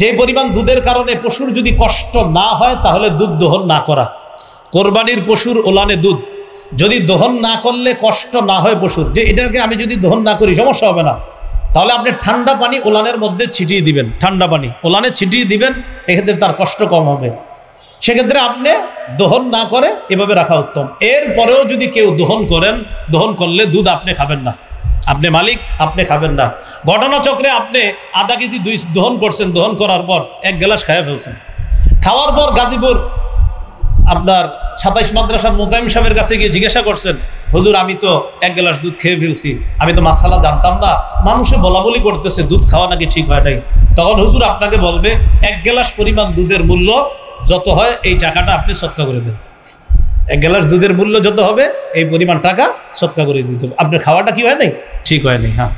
যে পরিমাণ দুধের কারণে পশুর যদি কষ্ট না হয়, তাহলে দুধ দহন না করা। কোরবানির পশুর ওলানে দুধ যদি দহন না করলে কষ্ট না হয় পশুর, যে এটাকে আমি যদি দহন না করি সমস্যা হবে না, তাহলে আপনি ঠান্ডা পানি ওলানের মধ্যে ছিটিয়ে দিবেন, ঠান্ডা পানি ওলানে ছিটিয়ে দিবেন, এক্ষেত্রে তার কষ্ট কম হবে। সেক্ষেত্রে আপনি দহন না করে এভাবে রাখা উত্তম। এরপরেও যদি কেউ দহন করেন, দহন করলে দুধ আপনি খাবেন না, আপনি মালিক, আপনি খাবেন না। ঘটনাচক্রে আপনি আধা কেজি দহন করছেন, দহন করার পর 1 গ্লাস খাইয়া ফেলছেন। খাওয়ার পর গাজীপুর আপনার 27 মাদ্রাসার মোতায়েম সাহেবের কাছে গিয়ে জিজ্ঞাসা করছেন, হুজুর আমি তো 1 গ্লাস দুধ খেয়ে ফেলছি, আমি তো মাসালা জানতাম না, মানুষে বলা বলি করতেছে দুধ খাওয়া নাকি ঠিক হয় নাই। তখন হুজুর আপনাকে বলবে, 1 গ্লাস পরিমাণ দুধের মূল্য যত হয় এই টাকাটা আপনি সৎকা করে দেন। 1 গ্লাস দুধের মূল্য যত হবে এই পরিমাণ টাকা সৎকা করে দিতে হবে। আপনার খাওয়াটা কি হয় নাই? ঠিক হয় নাই। হ্যাঁ,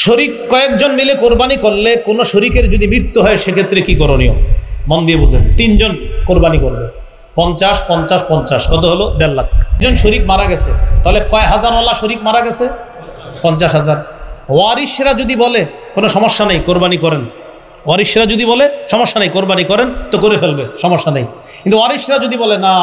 শরীক কয়েকজন মিলে কোরবানি করলে কোন শরীকের যদি মৃত্যু হয়, সেক্ষেত্রে কি করণীয়? মন দিয়ে বুঝেন। 3 জন কোরবানি করবে, 50, 50, 50, কত হলো? 1.5 লাখ। একজন শরীক মারা গেছে, তাহলে কয় হাজারওয়ালা শরীক মারা গেছে? 50,000। ওয়ারিশরা যদি বলে কোনো সমস্যা নেই, কোরবানি করেন, ওয়ারিশরা যদি বলে সমস্যা নেই, কোরবানি করেন, তো করে ফেলবে, সমস্যা নেই। কিন্তু ওয়ারিশরা যদি বলে না,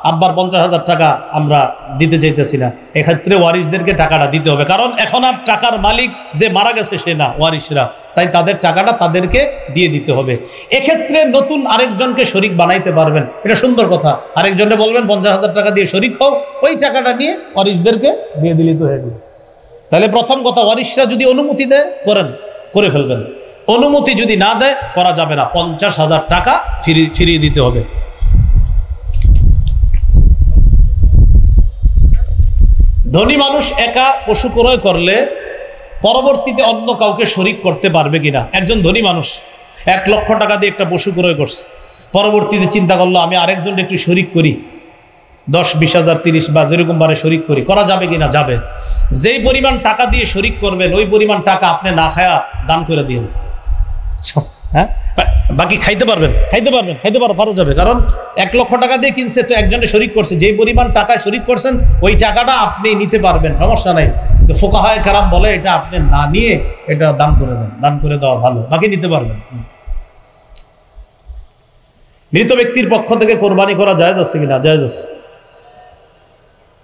আব্বার 50,000 টাকা আমরা দিতে চাইতেছি না, এক্ষেত্রে ওয়ারিশদেরকে টাকাটা দিতে হবে, কারণ এখন আর টাকার মালিক যে মারা গেছে সে না, ওয়ারিশরা, তাই তাদের টাকাটা তাদেরকে দিয়ে দিতে হবে। এক্ষেত্রে নতুন আরেকজনকে শরিক বানাইতে পারবেন, এটা সুন্দর কথা। আরেকজনকে বলবেন 50,000 টাকা দিয়ে শরিক হও, ওই টাকাটা নিয়ে ওয়ারিশদেরকে দিয়ে দিলি তো হয়ে গেল। তাহলে প্রথম কথা, ওয়ারিশরা যদি অনুমতি দেয় করে ফেলবেন, অনুমতি যদি না দেয় করা যাবে না, 50,000 টাকা ফিরিয়ে দিতে হবে। ধনী মানুষ একা পশু ক্রয় করলে পরবর্তীতে অন্য কাউকে শরিক করতে পারবে কিনা? একজন ধনী মানুষ 1 লক্ষ টাকা দিয়ে একটা পশু ক্রয় করছে, পরবর্তীতে চিন্তা করলো আমি আরেকজন একটু শরিক করি, 10, 20,000, 30 বা যেরকম বারে শরিক করা যাবে কিনা? যাবে। যেই পরিমাণ টাকা দিয়ে শরিক করবেন ওই পরিমাণ টাকা আপনি না খায়া দান করে দিন, হ্যাঁ, বাকি খাইতে পারো যাবে, কারণ 1 লক্ষ টাকা দিয়ে কিনছে তো একজনে শরিক করছে, যেই পরিমাণ টাকায় শরিক করছেন ওই টাকাটা আপনি নিতে পারবেন, সমস্যা নাই। তো ফুকাহায়ে কেরাম বলে এটা আপনি না নিয়ে এটা দান করে দেন, দান করে দেওয়া ভালো, বাকি নিতে পারবেন। মৃত ব্যক্তির পক্ষ থেকে কোরবানি করা জায়েজ আছে কিনা? জায়েজ আছে।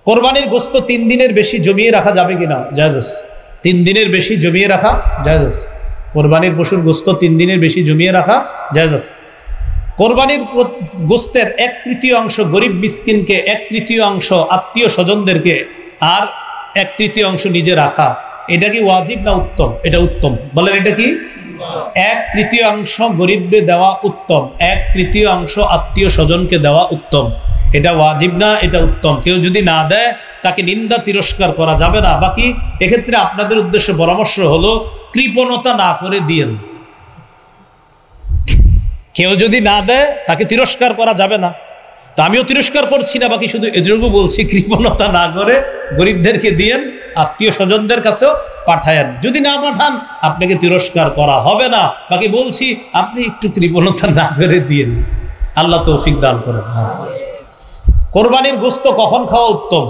কোরবানির গোশত 3 দিনের বেশি জমিয়ে রাখা যাবে কিনা? জায়েজ আছে। 3 দিনের বেশি জমিয়ে রাখা জায়েজ আছে। কোরবানির পশুর গোশত 3 দিনের বেশি জমিয়ে রাখা জায়েজ আছে। কোরবানির গোশতের 1/3 গরিব মিসকিনকে, 1/3 আত্মীয় স্বজনদেরকে, আর 1/3 নিজে রাখা, এটা কি ওয়াজিব না উত্তম? এটা উত্তম। বলেন এটা কি? 1/3 গরিবকে দেওয়া উত্তম, 1/3 আত্মীয় স্বজনকে দেওয়া উত্তম। এটা ওয়াজিব না, এটা উত্তম। কেউ যদি না দেয় তাকে নিন্দা তিরস্কার করা যাবে না। বাকি এক্ষেত্রে আপনাদের উদ্দেশ্যে পরামর্শ হলো কৃপণতা না করে দিয়েন। কেউ যদি না দেয় তাকে তিরস্কার করা যাবে না, তো আমিও তিরস্কার করছি না, বাকি শুধু এটুকু বলছি কৃপণতা না করে গরিবদেরকে দিয়েন, আত্মীয় স্বজনদের কাছেও পাঠায়েন। যদি না পাঠান আপনাকে তিরস্কার করা হবে না, বাকি বলছি আপনি একটু কৃপণতা না করে দিয়েন। আল্লাহ তৌফিক দান করেন। কোরবানির গোশত কখন খাওয়া উত্তম?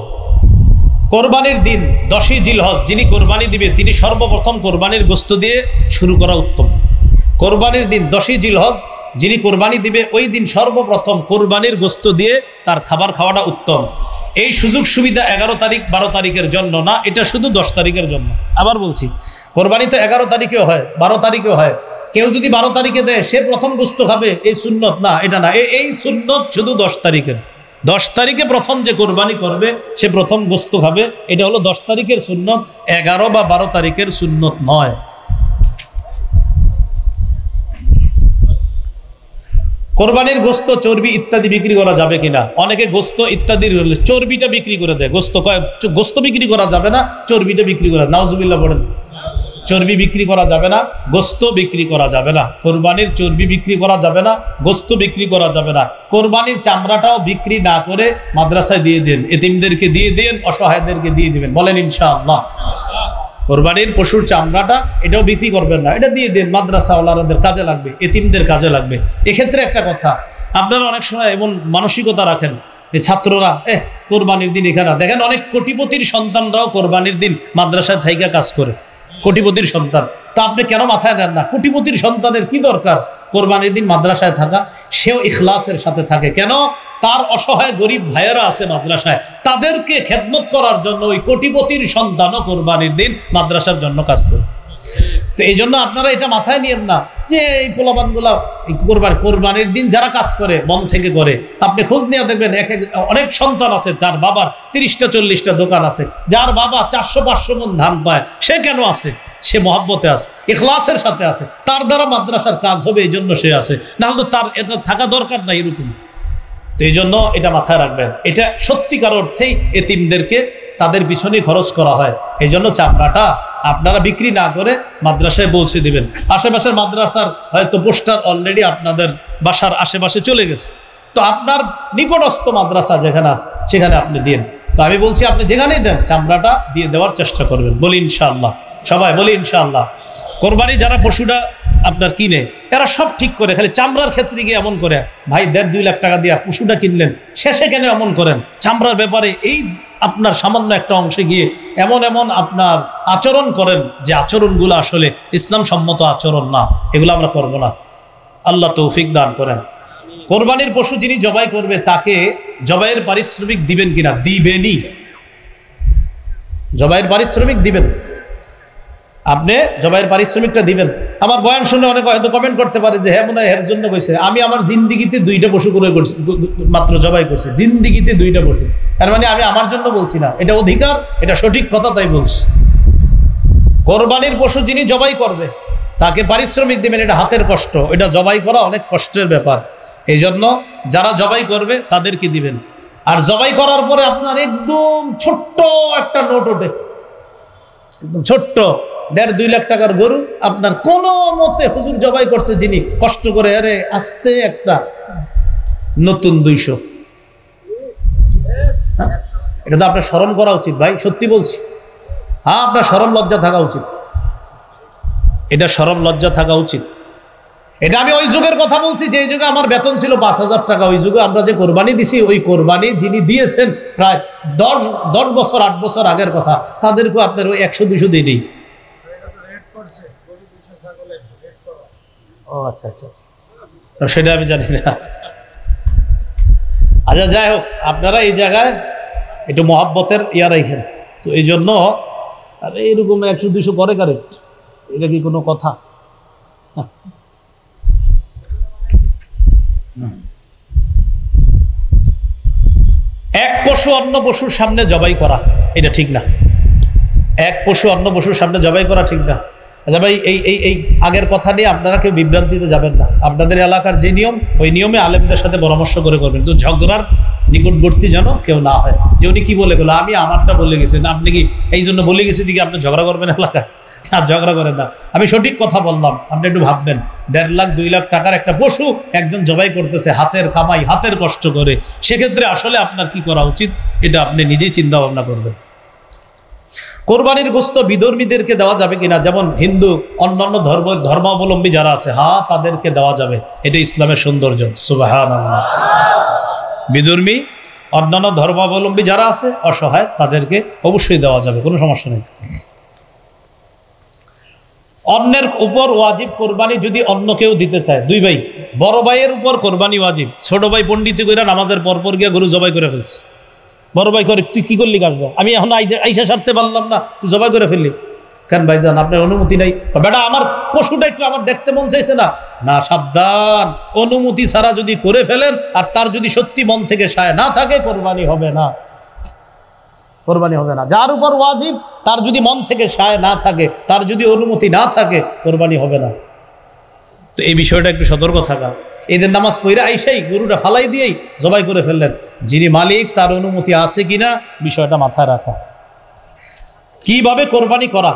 কোরবানির দিন 10ই জিলহজ যিনি কোরবানি দিবে তিনি সর্বপ্রথম কোরবানির গোশত দিয়ে শুরু করা উত্তম। কোরবানির দিন 10ই জিলহজ যিনি কোরবানি দিবে ওই দিন সর্বপ্রথম কোরবানির গোশত দিয়ে তার খাবার খাওয়াটা উত্তম। এই সুযোগ সুবিধা 11 তারিখ 12 তারিখের জন্য না, এটা শুধু 10 তারিখের জন্য। আবার বলছি, কোরবানি তো 11 তারিখেও হয়, 12 তারিখেও হয়। কেউ যদি 12 তারিখে দেয় সে প্রথম গোশত খাবে, এই সুন্নত না, এটা না। এই সুন্নত শুধু 10 তারিখের। 10 তারিখে প্রথম যে কোরবানি করবে সে প্রথম গোশত খাবে, এটা হলো 10 তারিখের সুন্নত, 11 বা 12 তারিখের সুন্নত নয়। কোরবানির গোশত, চর্বি ইত্যাদি বিক্রি করা যাবে কিনা? অনেকে গোশত ইত্যাদির চর্বিটা বিক্রি করে দেয়। গোশত বিক্রি করা যাবে না, চর্বিটা বিক্রি করা। নাউজুবিল্লাহ বলেন। চর্বি বিক্রি করা যাবে না, গোশত বিক্রি করা যাবে না। কোরবানির চর্বি বিক্রি করা যাবে না, গোশত বিক্রি করা যাবে না। কোরবানির চামড়াটাও বিক্রি না করে মাদ্রাসায় দিয়ে দেন, এতিমদেরকে দিয়ে দেন, অসহায়দেরকে দিয়ে দিবেন। বলেন ইনশাআল্লাহ। কোরবানির পশুর চামড়াটা এটাও বিক্রি করবেন না, এটা দিয়ে দেন, মাদ্রাসাওয়ালাদের কাজে লাগবে, এতিমদের কাজে লাগবে। এক্ষেত্রে একটা কথা, আপনারা অনেক সময় এমন মানসিকতা রাখেন যে ছাত্ররা কোরবানির দিন এখানে দেখেন, অনেক কোটিপতির সন্তানরাও কোরবানির দিন মাদ্রাসায় থাইকা কাজ করে, কোটিপতির সন্তান। তা আপনি কেন মাথায় নেন না? কোটিপতির সন্তানের কি দরকার কোরবানির দিন মাদ্রাসায় থাকা? সেও ইখলাসের সাথে থাকে। কেন? তার অসহায় গরিব ভাইয়েরা আছে মাদ্রাসায়, তাদেরকে খেদমত করার জন্য ওই কোটিপতির সন্তানও কোরবানির দিন মাদ্রাসার জন্য কাজ করে। তো এই জন্য আপনারা এটা মাথায় নিয়েন না যে এই পোলাপানগুলা কোরবানির দিন যারা কাজ করে মন থেকে করে। আপনি খোঁজ নিয়ে দেখবেন অনেক সন্তান আছে যার বাবার 30টা 40টা দোকান আছে, যার বাবা 400-500 মণ ধান পায়। সে কেন আছে? সে মহব্বতে আছে, ইখলাসের সাথে আছে, তার দ্বারা মাদ্রাসার কাজ হবে এই জন্য সে আছে, নাহলে তো তার এটা থাকা দরকার নাই এরকম। তো এই জন্য এটা মাথায় রাখবেন, এটা সত্যিকার অর্থেই এতিমদেরকে তাদের পিছনে খরচ করা হয়। এই জন্য চামড়াটা আপনারা বিক্রি না করে মাদ্রাসায় পৌঁছে দিবেন। আশেপাশের মাদ্রাসার হয়তো পোস্টার অলরেডি আপনাদের বাসার আশেপাশে চলে গেছে, তো আপনার নিকটস্থ মাদ্রাসা যেখানে আছে সেখানে আপনি দিন। তো আমি বলছি আপনি যেখানেই দেন চামড়াটা দিয়ে দেওয়ার চেষ্টা করবেন। বলি ইনশাআল্লাহ, সবাই বলি ইনশাআল্লাহ। কোরবানি যারা পশুটা আপনার কিনে এরা সব ঠিক করে, খালি চামড়ার ক্ষেত্রে গিয়ে এমন করে, ভাই 1.5-2 লাখ টাকা দিয়ে পশুটা কিনলেন, শেষে কেন এমন করেন? চামড়ার ব্যাপারে এই আপনার সামান্য একটা অংশে গিয়ে এমন আপনার আচরণ করেন যে আচরণগুলো আসলে ইসলাম সম্মত আচরণ না, এগুলো আমরা করব না। আল্লাহ তৌফিক দান করেন। কোরবানির পশু যিনি জবাই করবে তাকে জবাইয়ের পারিশ্রমিক দিবেন কিনা? দিবেনই। জবাইয়ের পারিশ্রমিক দিবেন, আপনি জবাইয়ের পারিশ্রমিকটা দিবেন। আমার বয়ান শুনে অনেকে হয়তো কমেন্ট করতে পারে যে হ্যাঁ মনে হয় এর জন্য কইছে। আমি আমার জিন্দিগিতে 2টা পশু করে করছি, মাত্র জবাই করছি জিন্দিগিতে 2টা পশু। তার মানে আমি আমার জন্য বলছি না, এটা অধিকার, এটা সঠিক কথা, তাই বলছি। কোরবানির পশু যিনি জবাই করবে তাকে পারিশ্রমিক দিবেন, এটা হাতের কষ্ট, এটা জবাই করা অনেক কষ্টের ব্যাপার। এই জন্য যারা জবাই করবে তাদেরকে দিবেন। আর জবাই করার পরে আপনার একদম ছোট্ট একটা নোট ওঠে, একদম ছোট্ট 1.5-2 লাখ টাকার গরু আপনার কোনো মতে হুজুর জবাই করছে যিনি কষ্ট করে, আরে আস্তে একটা নতুন 200। এটা তো আপনার শরম করা উচিত ভাই, সত্যি বলছি। হ্যাঁ, আপনার শরম লজ্জা থাকা উচিত, এটা শরম লজ্জা থাকা উচিত। এটা আমি ওই যুগের কথা বলছি যে যুগে আমার বেতন ছিল 5,000 টাকা। ওই যুগে আমরা যে কোরবানি দিছি, ওই কোরবানি যিনি দিয়েছেন প্রায় 10 বছর 8 বছর আগের কথা, তাদেরকেও আপনার ওই 100-200 দিয়ে নেই। ও আচ্ছা আচ্ছা, সেটা আমি জানি না। আচ্ছা, যাই হোক, আপনারা এই জায়গায় একটু মহাব্বতের ইয়া রাখেন। তো এই জন্য আর এইরকম 100-200 করে কারেক্ট, এটা কি কোনো কথা? এক পশু অন্য পশুর সামনে জবাই করা এটা ঠিক না। এক পশু অন্য পশুর সামনে জবাই করা ঠিক না। আচ্ছা ভাই, এই আগের কথা নিয়ে আপনারা কেউ বিভ্রান্তিতে যাবেন না। আপনাদের এলাকার যে নিয়ম, ওই নিয়মে আলেমদের সাথে পরামর্শ করে করবেন, তো ঝগড়ার নিকটবর্তী যেন কেউ না হয়। যে উনি কি বলে গেল, আমি আমারটা বলে গেছেন, আপনি কি এই জন্য বলে গেছি দিকে আপনি ঝগড়া করবেন এলাকায়? না, ঝগড়া করেন না। আমি সঠিক কথা বললাম, আপনি একটু ভাববেন। 1.5 লাখ 2 লাখ টাকার একটা পশু একজন জবাই করতেছে, হাতের কামাই, হাতের কষ্ট করে। সেক্ষেত্রে আসলে আপনার কি করা উচিত, এটা আপনি নিজেই চিন্তা ভাবনা করবেন। কোরবানির গোশত বিধর্মীদেরকে দেওয়া যাবে কিনা? যেমন হিন্দু, অন্যান্য ধর্মাবলম্বী যারা আছে, হ্যাঁ তাদেরকে দেওয়া যাবে, এটা ইসলামের সৌন্দর্য। সুবহানাল্লাহ। বিধর্মী, অন্যান্য ধর্মাবলম্বী যারা আছে অসহায়, তাদেরকে অবশ্যই দেওয়া যাবে, কোনো সমস্যা নেই। অন্যের উপর ওয়াজিব কোরবানি যদি অন্য কেউ দিতে চায়, 2 ভাই, বড় ভাইয়ের উপর কোরবানি ওয়াজিব, ছোট ভাই পণ্ডিতি কইরা নামাজের পরপর গিয়া গরু জবাই করে ফেলছে। বড় ভাই করে, তুই কি করলি কাজটা, আমি এখন আইসা সারতে পারলাম না, তুই জবাই করে ফেললি কেন? ভাইজান আপনার অনুমতি নাই। বেটা আমার পশুটা একটু আমার দেখতে মন চাইছে না। না, সাবধান, অনুমতি ছাড়া যদি করে ফেলেন আর তার যদি সত্যি মন থেকে সায় না থাকে, কোরবানি হবে না, কোরবানি হবে না। যার উপর ওয়াজিব তার যদি মন থেকে সায় না থাকে, তার যদি অনুমতি না থাকে, কোরবানি হবে না। তো এই বিষয়টা একটু সতর্ক থাকা। ঈদের নামাজ পড়ে আইসাই গরুটা ফালাই দিয়েই জবাই করে ফেললেন, যিনি মালিক তার অনুমতি আছে কিনা বিষয়টা মাথায় রাখা। কিভাবে কোরবানি করা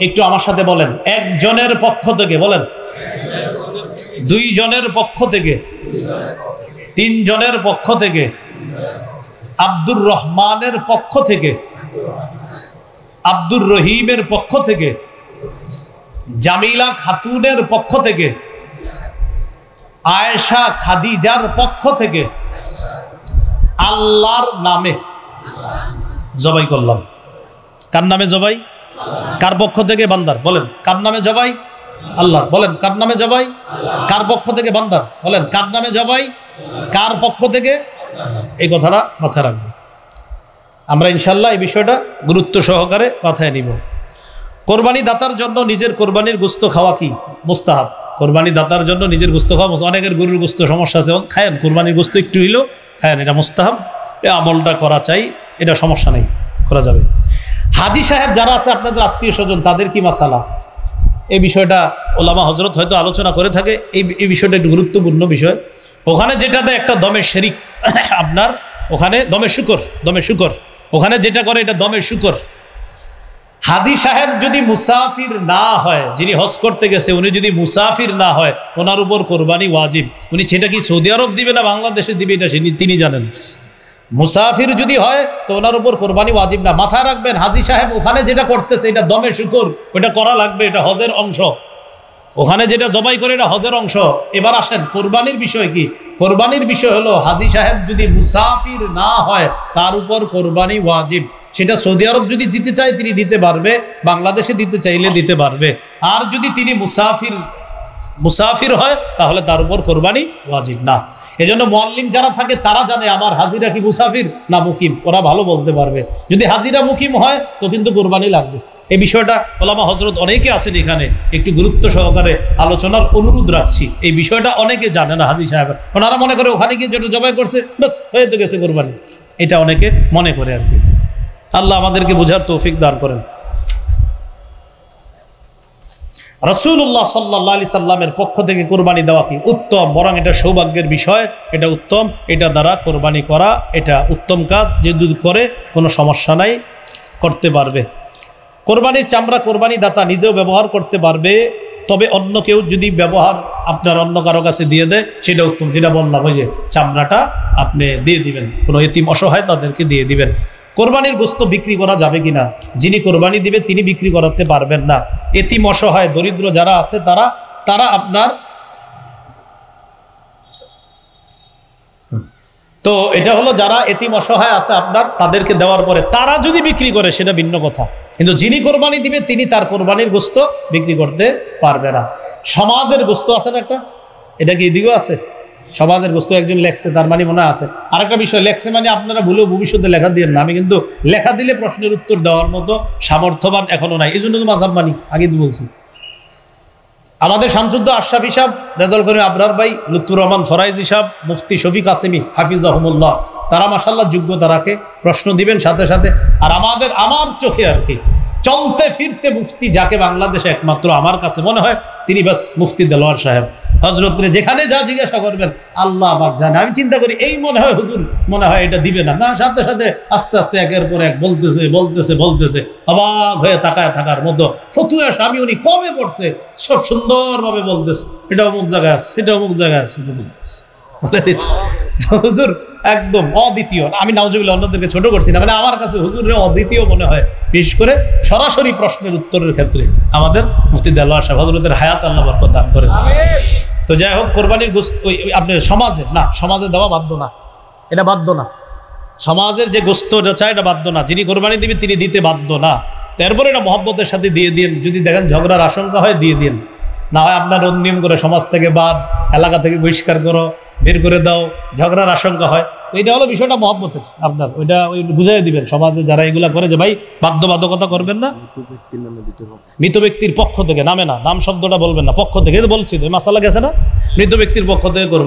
একটু আমার সাথে বলেন। একজনের পক্ষ থেকে বলেন, 2 জনের পক্ষ থেকে, 3 জনের পক্ষ থেকে, আব্দুর রহমানের পক্ষ থেকে, আব্দুর রহিমের পক্ষ থেকে, জামিলা খাতুনের পক্ষ থেকে, আয়েশা খাদিজার পক্ষ থেকে, আল্লাহর নামে জবাই করলাম। কার নামে জবাই? কার পক্ষ থেকে? বান্দার। বলেন কার নামে জবাই? আল্লাহ। বলেন কার নামে জবাই? কার পক্ষ থেকে? বান্দার। বলেন কার নামে জবাই? কার পক্ষ থেকে? এই কথাটা মাথায় রাখবো। আমরা ইনশাল্লাহ এই বিষয়টা গুরুত্ব সহকারে মাথায় নিব। কোরবানি দাতার জন্য নিজের কোরবানির গোশত খাওয়া কি মুস্তাহাব? কোরবানি দাতার জন্য নিজের গোশত খাওয়া, অনেকের গরুর গোশত সমস্যা আছে, খায়েন, কোরবানির গোশত একটু হইলো খায়েন, এটা মুস্তাহাব, এই আমলটা করা চাই, এটা সমস্যা নেই, করা যাবে। হাজী সাহেব যারা আছে আপনাদের আত্মীয় স্বজন, তাদের কি মাসালা? এই বিষয়টা ওলামা হজরত হয়তো আলোচনা করে থাকে। এই বিষয়টা একটু গুরুত্বপূর্ণ বিষয়। ওখানে যেটা দেয় একটা দমের শরিক, আপনার ওখানে দমের শুকর, ওখানে যেটা করে এটা দমের শুকর। হাজী সাহেব যদি মুসাফির না হয়, যিনি হজ করতে গেছে উনি যদি মুসাফির না হয়, ওনার উপর কোরবানি ওয়াজিব। উনি সেটা কি সৌদি আরব দিবে না বাংলাদেশে দিবে, এটা তিনি জানেন। মুসাফির যদি হয় তো ওনার উপর কোরবানি ওয়াজিব না। মাথায় রাখবেন, হাজী সাহেব ওখানে যেটা করতেছে এটা দমে শুকর, ওটা করা লাগবে, এটা হজের অংশ। ওখানে যেটা জবাই করে এটা হজের অংশ। এবার আসেন কোরবানির বিষয় কি? কোরবানির বিষয় হলো হাজী সাহেব যদি মুসাফির না হয় তার উপর কোরবানি ওয়াজিব। সেটা সৌদি আরব যদি দিতে চায় তিনি দিতে পারবে, বাংলাদেশে দিতে চাইলে দিতে পারবে। আর যদি তিনি মুসাফির হয় তাহলে তার উপর কোরবানি ওয়াজিব না। এজন্য মুআল্লিম যারা থাকে তারা জানে আমার হাজিরা কি মুসাফির না মুকিম, ওরা ভালো বলতে পারবে। যদি হাজিরা মুকিম হয় তো কিন্তু কুরবানি লাগবে। এই বিষয়টা ওলামা হযরত অনেকে আছেন এখানে, একটু গুরুত্ব সহকারে আলোচনার অনুরোধ রাখছি। এই বিষয়টা অনেকে জানে না হাজী সাহেব, ওনারা মনে করে ওখানে গিয়ে যেটা জবাই করছে বাস হয়ে তো গেছে কুরবানি, এটা অনেকে মনে করে আর কি। আল্লাহ আমাদেরকে বোঝার তৌফিক দান করেন। রাসূলুল্লাহ সাল্লাল্লাহু আলাইহি সাল্লামের পক্ষ থেকে কুরবানি দেওয়া কি উত্তম, বরং এটা সৌভাগ্যের বিষয়, এটা উত্তম, এটা দ্বারা কুরবানি করা এটা উত্তম কাজ। যে যদি করে কোনো সমস্যা নাই, করতে পারবে। কোরবানির চামড়া কোরবানি দাতা নিজেও ব্যবহার করতে পারবে, তবে অন্য কেউ যদি ব্যবহার আপনার অন্য কারো কাছে দিয়ে দেয় সেটা উত্তম। যেটা বললাম ওই যে চামড়াটা আপনি দিয়ে দিবেন, কোনো এতিম অসহায় তাদেরকে দিয়ে দিবেন। কোরবানির গোশত বিক্রি করা যাবে কিনা, যিনি কোরবানি দিবে তিনি বিক্রি করাতে পারবেন না। এতিম অসহায় দরিদ্র যারা আছে তারা আপনার, তো এটা হলো যারা এতিম অসহায় আছে আপনার, তাদেরকে দেওয়ার পরে তারা যদি বিক্রি করে সেটা ভিন্ন কথা, কিন্তু যিনি কোরবানি দিবে তিনি তার কোরবানির গোশত বিক্রি করতে পারবে না। সমাজের গোশত আছে না একটা, এটা কি এদিকেও আছে? সমাজের গোশত একজন লেখছে, তার মানে মনে আছে। আরেকটা বিষয়, লেখছে মানে আপনারা ভুলেও ভবিষ্যতে লেখা দিয়ে না, আমি কিন্তু লেখা দিলে প্রশ্নের উত্তর দেওয়ার মতো সামর্থ্যবান এখনো নাই, এই জন্য তো মাযহাব মানি, আগে তো বলছি। আমাদের শামসুদ্দ আশরাফি সাহেব, রেজাউল করিম আবরার ভাই, লুৎফুর রহমান ফরাইজি সাহেব, মুফতি শফিক কাসেমি হাফিজাহুমুল্লাহ, তারা মাশাআল্লাহ যোগ্যতা রাখে, প্রশ্ন দিবেন সাথে সাথে। আর আমার চোখে আর কি চলতে ফিরতে মুফতি যাকে বাংলাদেশে একমাত্র আমার কাছে মনে হয় তিনি বাস মুফতি দেলোয়ার সাহেব। হযরত যেখানে যা জিজ্ঞাসা করবেন আল্লাহ পাক জানে। আমি চিন্তা করি এই মনে হয় হুজুর মনে হয় এটা দিবে না, না সাথে সাথে আস্তে আস্তে একের পর এক বলতেছে অবাক হয়ে তাকায় থাকার মতো ফতুয়া স্বামী উনি কবে পড়ছে সব সুন্দরভাবে বলতেছে, এটা অমুক জায়গায় আছে, এটা অমুক জায়গায় আছে, বলে দিচ্ছে হুজুর একদম অদ্বিতীয়। আমি নাউজুবিল্লাহ অন্যদেরকে ছোট করছি না, মানে আমার কাছে হুজুরের অদ্বিতীয় মনে হয়, বিশেষ করে সরাসরি প্রশ্নের উত্তরের ক্ষেত্রে। আমাদের মুফতি দেলোয়ার সাহেব, হযরতের হায়াত আল্লাহ বরকত দান করেন। তো যাই হোক, কোরবানির গোশত আপনি সমাজে না, সমাজে দেওয়া বাধ্য না, এটা বাধ্য না। সমাজের যে গোশত চায় এটা বাধ্য না, যিনি কোরবানি দিবে তিনি দিতে বাধ্য না। তারপরে এটা মহব্বতের সাথে দিয়ে দিন, যদি দেখেন ঝগড়ার আশঙ্কা হয় দিয়ে দিন, না হয় আপনার নিয়ম করে সমাজ থেকে বাদ, এলাকা থেকে বহিষ্কার করো, বের করে দাও, ঝগড়ার আশঙ্কা হয়। তো এটা হলো বিষয়টা মহব্বতের, আপনার ওইটা বুঝাই দিবেন সমাজে যারা এগুলা করে যে ভাই বাধ্যবাধকতা করবেন না। মৃত ব্যক্তির পক্ষ থেকে, নামে না, নাম শব্দটা বলবেন না, পক্ষ থেকে বলছি তো মাসালা গেছে না, মৃত ব্যক্তির পক্ষ থেকে করবেন।